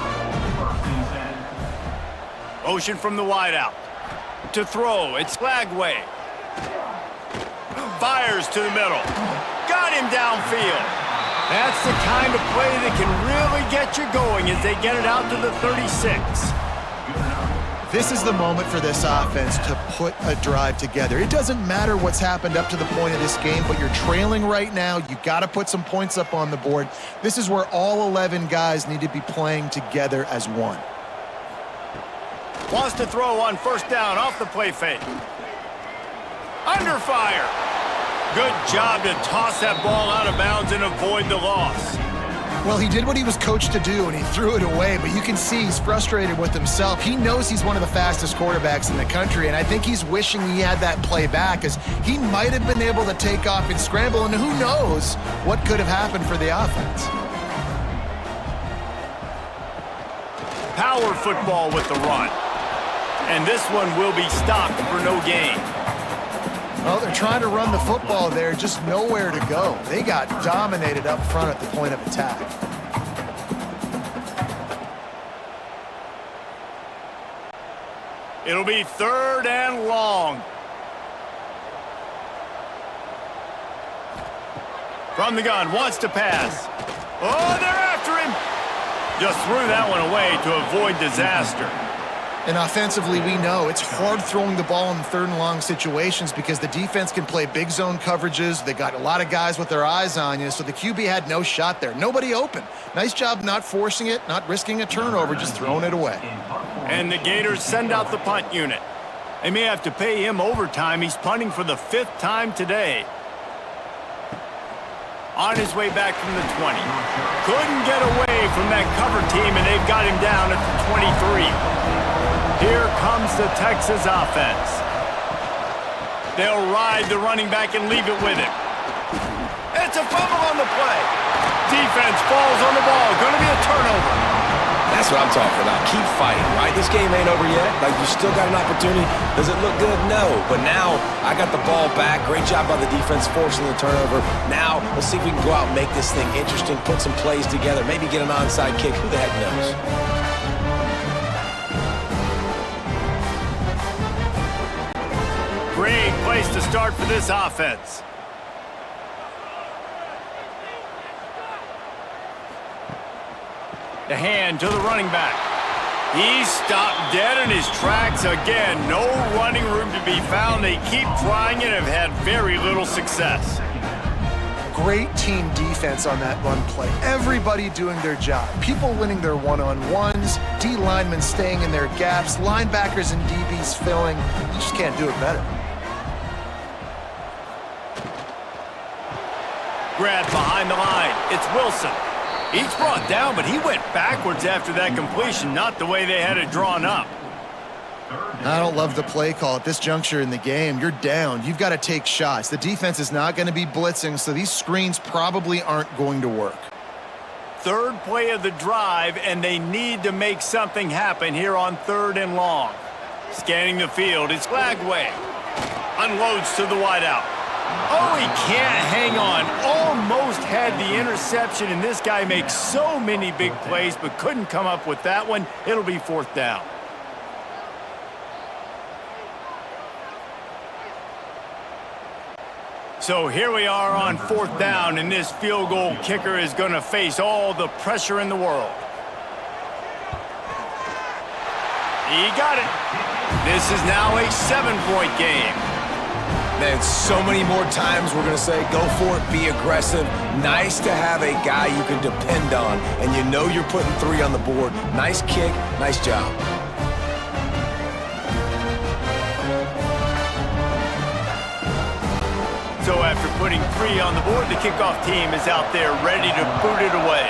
Motion from the wideout. To throw, it's Lagway. Fires to the middle. Got him downfield. That's the kind of play that can really get you going as they get it out to the 36. This is the moment for this offense to put a drive together. It doesn't matter what's happened up to the point of this game, but you're trailing right now. You got to put some points up on the board. This is where all 11 guys need to be playing together as one. Wants to throw on 1st down off the play fake. Under fire. Good job to toss that ball out of bounds and avoid the loss. Well, he did what he was coached to do, and he threw it away, but you can see he's frustrated with himself. He knows he's one of the fastest quarterbacks in the country, and I think he's wishing he had that play back, as he might have been able to take off and scramble, and who knows what could have happened for the offense. Power football with the run. And this one will be stopped for no gain. Well, they're trying to run the football there, just nowhere to go. They got dominated up front at the point of attack. It'll be 3rd and long. From the gun, wants to pass. Oh, they're after him. Just threw that one away to avoid disaster. And offensively, we know it's hard throwing the ball in third and long situations because the defense can play big zone coverages. They got a lot of guys with their eyes on you, so the QB had no shot there. Nobody open. Nice job not forcing it, not risking a turnover, just throwing it away. And the Gators send out the punt unit. They may have to pay him overtime. He's punting for the 5th time today. On his way back from the 20. Couldn't get away from that cover team, and they've got him down at the 23. Here comes the Texas offense. They'll ride the running back and leave it with him. It's a fumble on the play. Defense falls on the ball. Going to be a turnover. That's what I'm talking about. Keep fighting, right? This game ain't over yet. Like, you still got an opportunity. Does it look good? No. But now, I got the ball back. Great job by the defense forcing the turnover. Now, let's see if we can go out and make this thing interesting, put some plays together, maybe get an onside kick. Who the heck knows? Great place to start for this offense. The hand to the running back. He's stopped dead in his tracks again. No running room to be found. They keep trying it and have had very little success. Great team defense on that run play. Everybody doing their job. People winning their one-on-ones, D linemen staying in their gaps, linebackers and DBs filling. You just can't do it better. Grab behind the line. It's Wilson. He's brought down, but he went backwards after that completion, not the way they had it drawn up. I don't love the play call at this juncture in the game. You're down. You've got to take shots. The defense is not going to be blitzing, so these screens probably aren't going to work. Third play of the drive, and they need to make something happen here on 3rd and long. Scanning the field, it's Lagway. Unloads to the wideout. Oh, he can't hang on. Almost had the interception, and this guy makes so many big plays, but couldn't come up with that one. It'll be 4th down. So here we are on 4th down, and this field goal kicker is going to face all the pressure in the world. He got it. This is now a 7-point game. Man, so many more times we're going to say, go for it, be aggressive. Nice to have a guy you can depend on, and you know you're putting 3 on the board. Nice kick, nice job. So after putting 3 on the board, the kickoff team is out there ready to boot it away.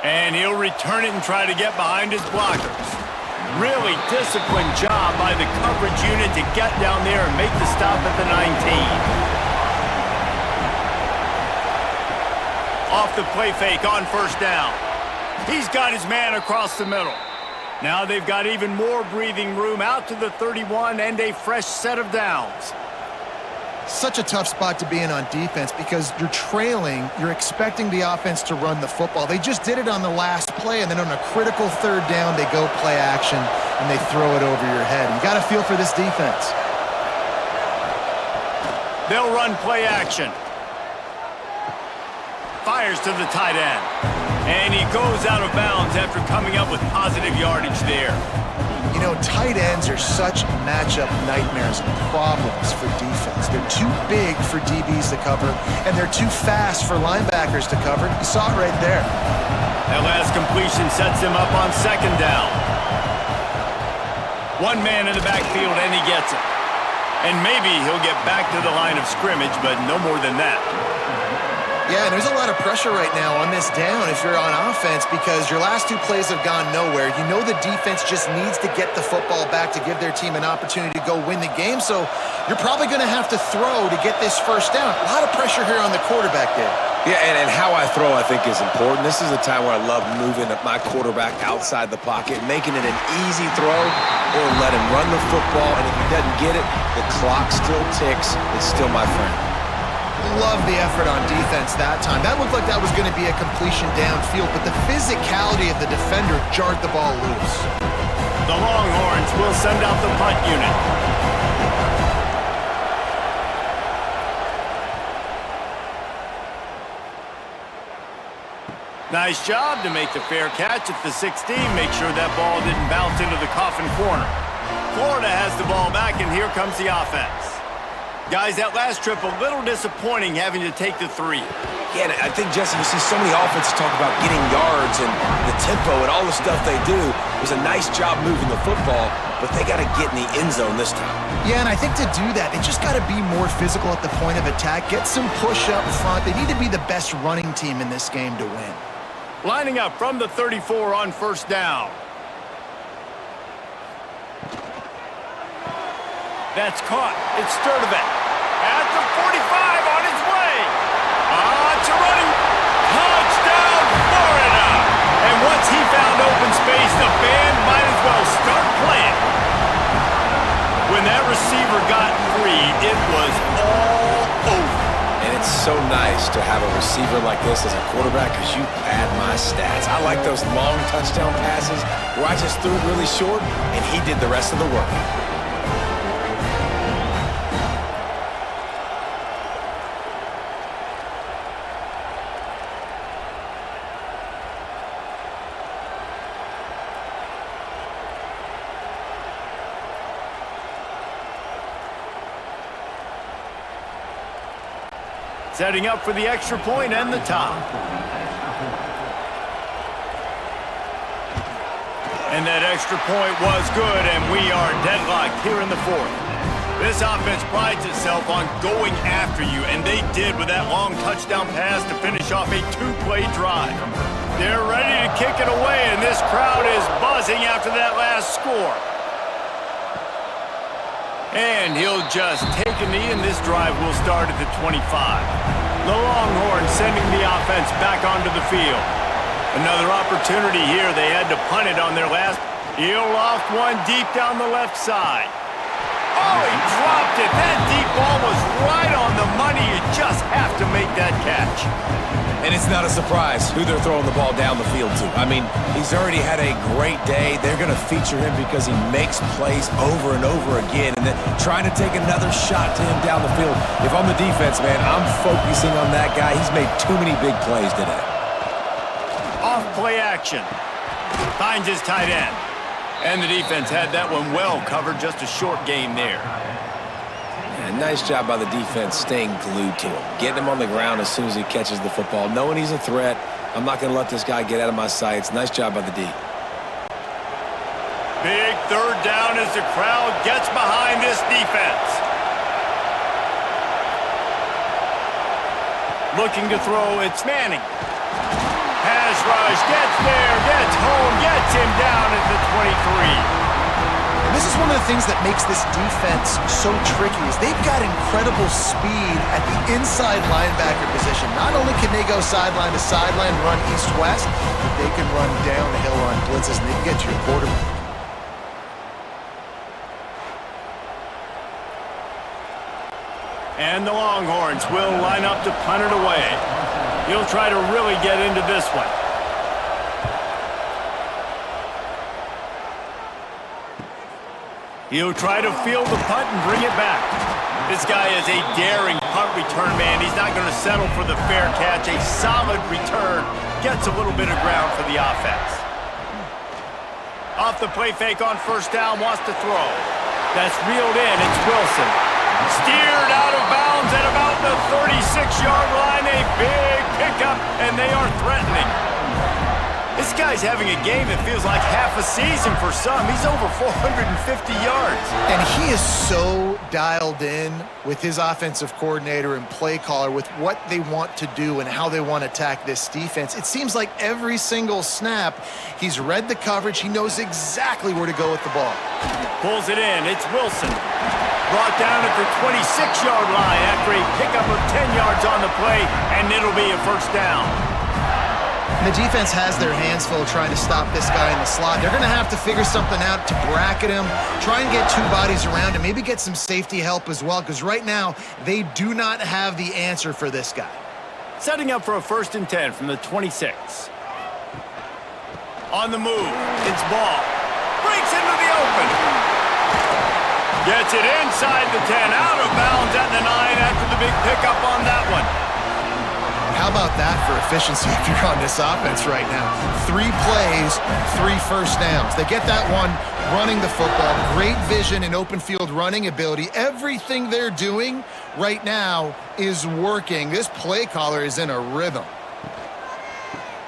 And he'll return it and try to get behind his blockers. Really disciplined job by the coverage unit to get down there and make the stop at the 19. Off the play fake on 1st down. He's got his man across the middle. Now they've got even more breathing room out to the 31 and a fresh set of downs. Such a tough spot to be in on defense because you're trailing, you're expecting the offense to run the football. They just did it on the last play, and then on a critical 3rd down, they go play action, and they throw it over your head. You got to feel for this defense. They'll run play action. Fires to the tight end. And he goes out of bounds after coming up with positive yardage there. You know, tight ends are such matchup nightmares and problems for defense. They're too big for DBs to cover, and they're too fast for linebackers to cover. You saw it right there. That last completion sets him up on 2nd down. 1 man in the backfield, and he gets it. And maybe he'll get back to the line of scrimmage, but no more than that. Yeah, and there's a lot of pressure right now on this down if you're on offense because your last 2 plays have gone nowhere. You know the defense just needs to get the football back to give their team an opportunity to go win the game, so you're probably going to have to throw to get this 1st down. A lot of pressure here on the quarterback there. Yeah, and how I throw, I think, is important. This is a time where I love moving my quarterback outside the pocket, making it an easy throw, or let him run the football, and if he doesn't get it, the clock still ticks. It's still my friend. Love the effort on defense that time. That looked like that was going to be a completion downfield, but the physicality of the defender jarred the ball loose. The Longhorns will send out the punt unit. Nice job to make the fair catch at the 16. Make sure that ball didn't bounce into the coffin corner. Florida has the ball back, and here comes the offense. Guys, that last trip, a little disappointing having to take the 3. Yeah, and I think, Jesse, you see so many offenses talk about getting yards and the tempo and all the stuff they do. It was a nice job moving the football, but they got to get in the end zone this time. Yeah, and I think to do that, they just got to be more physical at the point of attack, get some push up front. They need to be the best running team in this game to win. Lining up from the 34 on first down. That's caught. It's Sturdivant. At the 45 on his way. It's a running touchdown, Florida. And once he found open space, the band might as well start playing. When that receiver got free, it was all over. And it's so nice to have a receiver like this as a quarterback because you pad my stats. I like those long touchdown passes where I just threw it really short and he did the rest of the work. Setting up for the extra point and the top. And that extra point was good, and we are deadlocked here in the 4th. This offense prides itself on going after you, and they did with that long touchdown pass to finish off a 2-play drive. They're ready to kick it away, and this crowd is buzzing after that last score. And he'll just take a knee, and this drive will start at the 25. The Longhorns sending the offense back onto the field. Another opportunity here. They had to punt it on their last. He'll loft one deep down the left side. Oh, he dropped it. That deep ball was right on the money. You just have to make that catch. And it's not a surprise who they're throwing the ball down the field to. I mean, he's already had a great day. They're going to feature him because he makes plays over and over again. And then trying to take another shot to him down the field. If I'm the defense, man, I'm focusing on that guy. He's made too many big plays today. Off play action. Finds his tight end. And the defense had that one well covered. Just a short game there. Nice job by the defense staying glued to him. Getting him on the ground as soon as he catches the football. Knowing he's a threat. I'm not going to let this guy get out of my sights. Nice job by the D. Big third down as the crowd gets behind this defense. Looking to throw, it's Manning. Pass rush, gets there, gets home, gets him down at the 23. This is one of the things that makes this defense so tricky is they've got incredible speed at the inside linebacker position. Not only can they go sideline to sideline, run east-west, but they can run downhill on blitzes and they can get to your quarterback. And the Longhorns will line up to punt it away. He'll try to really get into this one. He'll try to field the punt and bring it back. This guy is a daring punt return man. He's not going to settle for the fair catch. A solid return gets a little bit of ground for the offense. Off the play fake on first down, wants to throw. That's reeled in. It's Wilson. Steered out of bounds at about the 36-yard line. A big pickup, and they are threatening. This guy's having a game that feels like half a season for some. He's over 450 yards. And he is so dialed in with his offensive coordinator and play caller with what they want to do and how they want to attack this defense. It seems like every single snap, he's read the coverage. He knows exactly where to go with the ball. Pulls it in. It's Wilson. Brought down at the 26-yard line after a pickup of 10 yards on the play, and it'll be a first down. The defense has their hands full trying to stop this guy in the slot. They're going to have to figure something out to bracket him, try and get two bodies around him, maybe get some safety help as well, because right now they do not have the answer for this guy. Setting up for a 1st and 10 from the 26. On the move, it's Ball. Breaks into the open. Gets it inside the 10, out of bounds at the 9 after the big pickup on that one. How about that for efficiency if you're on this offense right now? 3 plays, 3 first downs. They get that one running the football. Great vision and open field running ability. Everything they're doing right now is working. This play caller is in a rhythm.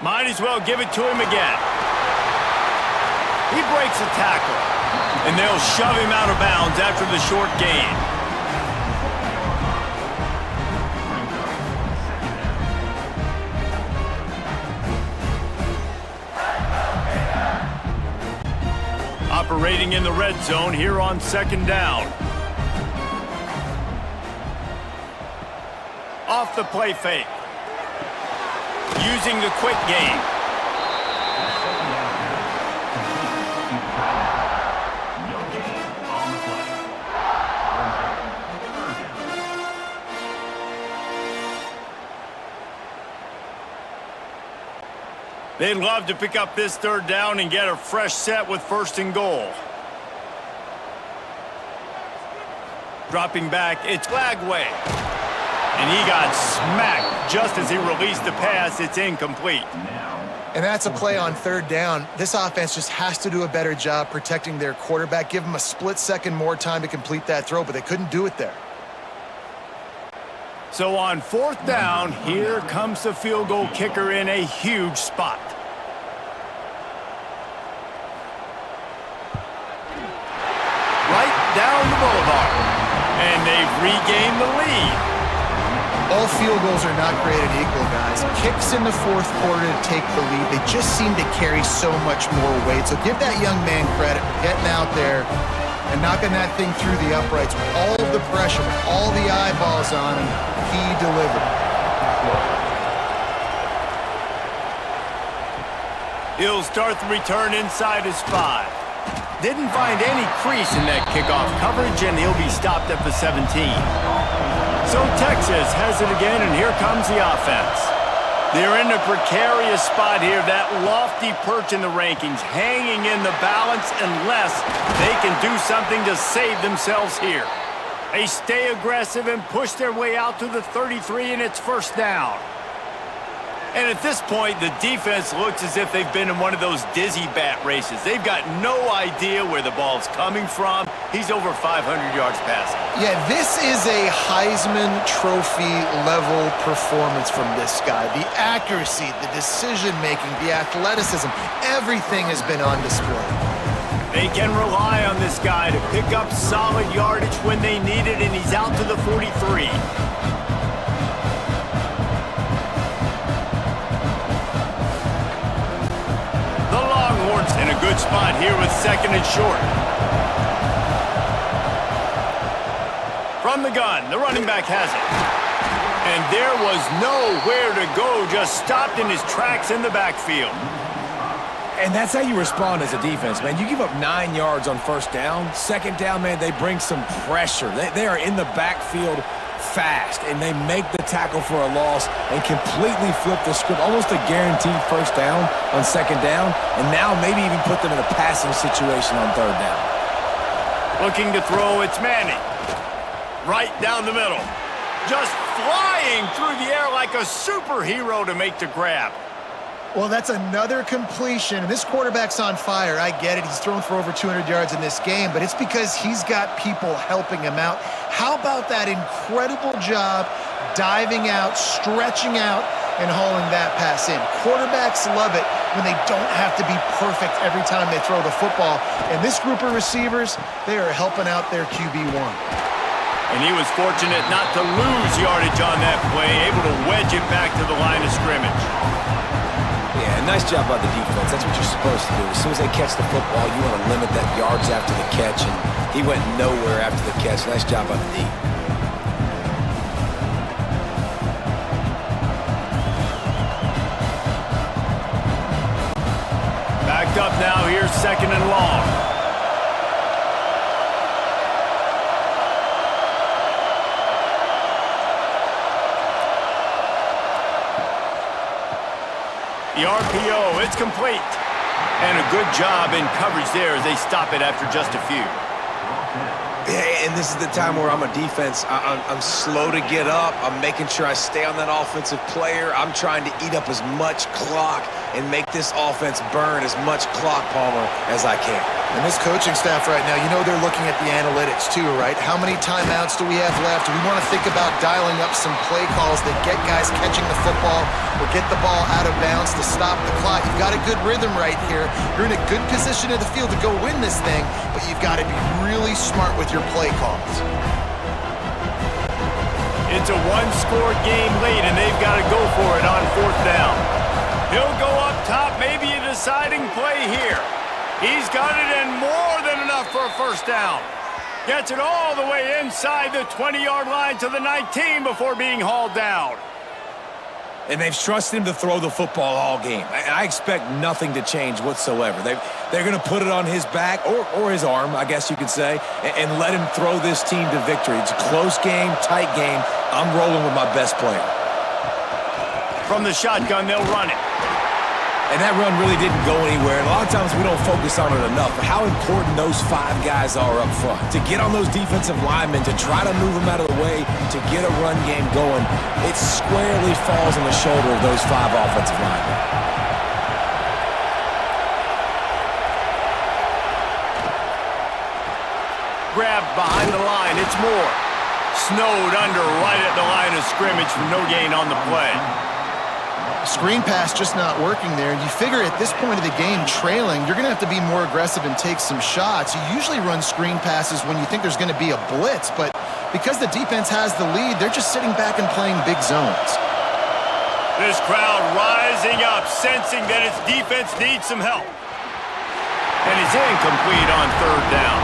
Might as well give it to him again. He breaks a tackle, and they'll shove him out of bounds after the short gain. Operating in the red zone here on 2nd down. Off the play fake. Using the quick game. They'd love to pick up this 3rd down and get a fresh set with 1st and goal. Dropping back, it's Lagway. And he got smacked just as he released the pass. It's incomplete. And that's a play on 3rd down. This offense just has to do a better job protecting their quarterback. Give them a split second more time to complete that throw, but they couldn't do it there. So on 4th down, here comes the field goal kicker in a huge spot. Right down the boulevard. And they've regained the lead. All field goals are not created equal, guys. Kicks in the 4th quarter to take the lead. They just seem to carry so much more weight. So give that young man credit for getting out there and knocking that thing through the uprights with all of the pressure, with all the eyeballs on him. He delivered. He'll start the return inside his 5. Didn't find any crease in that kickoff coverage, and he'll be stopped at the 17. So Texas has it again, and here comes the offense. They're in a precarious spot here, that lofty perch in the rankings, hanging in the balance unless they can do something to save themselves here. They stay aggressive and push their way out to the 33, and it's 1st down. And at this point, the defense looks as if they've been in one of those dizzy bat races. They've got no idea where the ball's coming from. He's over 500 yards passing. Yeah, this is a Heisman Trophy level performance from this guy. The accuracy, the decision-making, the athleticism, everything has been on display. They can rely on this guy to pick up solid yardage when they need it, and he's out to the 43. In a good spot here with 2nd and short. From the gun, the running back has it. And there was nowhere to go, just stopped in his tracks in the backfield. And that's how you respond as a defense, man. You give up 9 yards on 1st down. 2nd down, man, they bring some pressure. They are in the backfield fast, and they make the tackle for a loss and completely flip the script, almost a guaranteed 1st down on 2nd down, and now maybe even put them in a passing situation on 3rd down. Looking to throw, it's Manning. Right down the middle. Just flying through the air like a superhero to make the grab. Well, that's another completion. This quarterback's on fire. I get it. He's thrown for over 200 yards in this game, but it's because he's got people helping him out. How about that incredible job diving out, stretching out, and hauling that pass in? Quarterbacks love it when they don't have to be perfect every time they throw the football. And this group of receivers, they are helping out their QB1. And he was fortunate not to lose yardage on that play, able to wedge it back to the line of scrimmage. Yeah, nice job by the defense. That's what you're supposed to do. As soon as they catch the football, you want to limit that yards after the catch, and he went nowhere after the catch. Nice job by the D. Backed up now, here's 2nd and long. The RPO, it's complete. And a good job in coverage there as they stop it after just a few. And this is the time where I'm a defense. I'm slow to get up. I'm making sure I stay on that offensive player. I'm trying to eat up as much clock and make this offense burn as much clock, Palmer, as I can. And this coaching staff right now, you know they're looking at the analytics too, right? How many timeouts do we have left? We want to think about dialing up some play calls that get guys catching the football or get the ball out of bounds to stop the clock. You've got a good rhythm right here. You're in a good position of the field to go win this thing, but you've got to be really smart with your play calls. It's a one-score game late, and they've got to go for it on 4th down. He'll go up top, maybe a deciding play here. He's got it and more than enough for a 1st down. Gets it all the way inside the 20-yard line to the 19 before being hauled down. And they've trusted him to throw the football all game. I expect nothing to change whatsoever. They're going to put it on his back, or his arm, I guess you could say, and let him throw this team to victory. It's a close game, tight game. I'm rolling with my best player. From the shotgun, they'll run it. And that run really didn't go anywhere. And a lot of times we don't focus on it enough. But how important those 5 guys are up front. To get on those defensive linemen, to try to move them out of the way, to get a run game going, it squarely falls on the shoulder of those 5 offensive linemen. Grabbed behind the line, it's Moore. Snowed under right at the line of scrimmage for no gain on the play. Screen pass just not working there. And you figure at this point of the game, trailing, you're going to have to be more aggressive and take some shots. You usually run screen passes when you think there's going to be a blitz, but because the defense has the lead, they're just sitting back and playing big zones. This crowd rising up, sensing that its defense needs some help. And he's incomplete on 3rd down.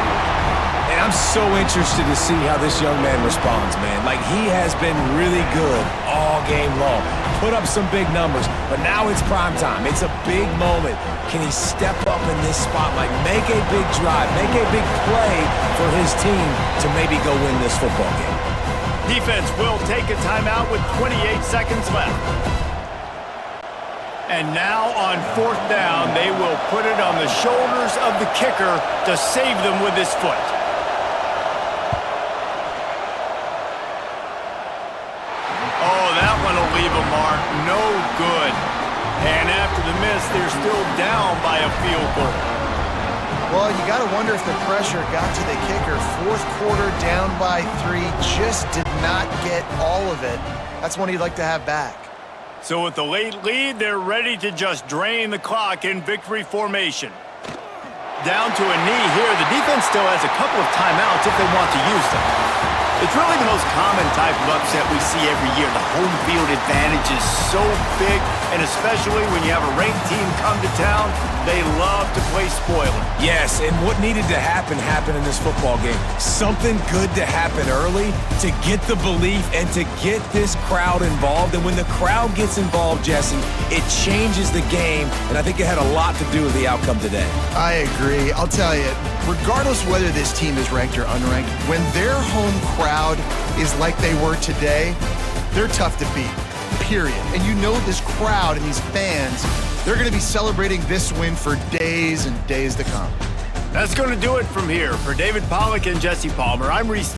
And I'm so interested to see how this young man responds, man. Like, he has been really good all game long. Put up some big numbers, but now it's prime time. It's a big moment. Can he step up in this spotlight, make a big drive, make a big play for his team to maybe go win this football game? Defense will take a timeout with 28 seconds left. And now on 4th down, they will put it on the shoulders of the kicker to save them with his foot. Oh, that one will leave a mark. No good. And after the miss, they're still down by a field goal. Well, you got to wonder if the pressure got to the kicker. 4th quarter, down by 3, just did not get all of it. That's one he'd like to have back. So with the late lead, they're ready to just drain the clock in victory formation. Down to a knee here. The defense still has a couple of timeouts if they want to use them. It's really the most common type of upset we see every year. The home field advantage is so big, and especially when you have a ranked team come to town, they love to play spoiler. Yes, and what needed to happen happened in this football game. Something good to happen early to get the belief and to get this crowd involved. And when the crowd gets involved, Jesse, it changes the game, and I think it had a lot to do with the outcome today. I agree. I'll tell you, regardless whether this team is ranked or unranked, when their home crowd is like they were today, they're tough to beat, period. And you know this crowd and these fans, they're going to be celebrating this win for days and days to come. That's going to do it from here. For David Pollack and Jesse Palmer, I'm Reese.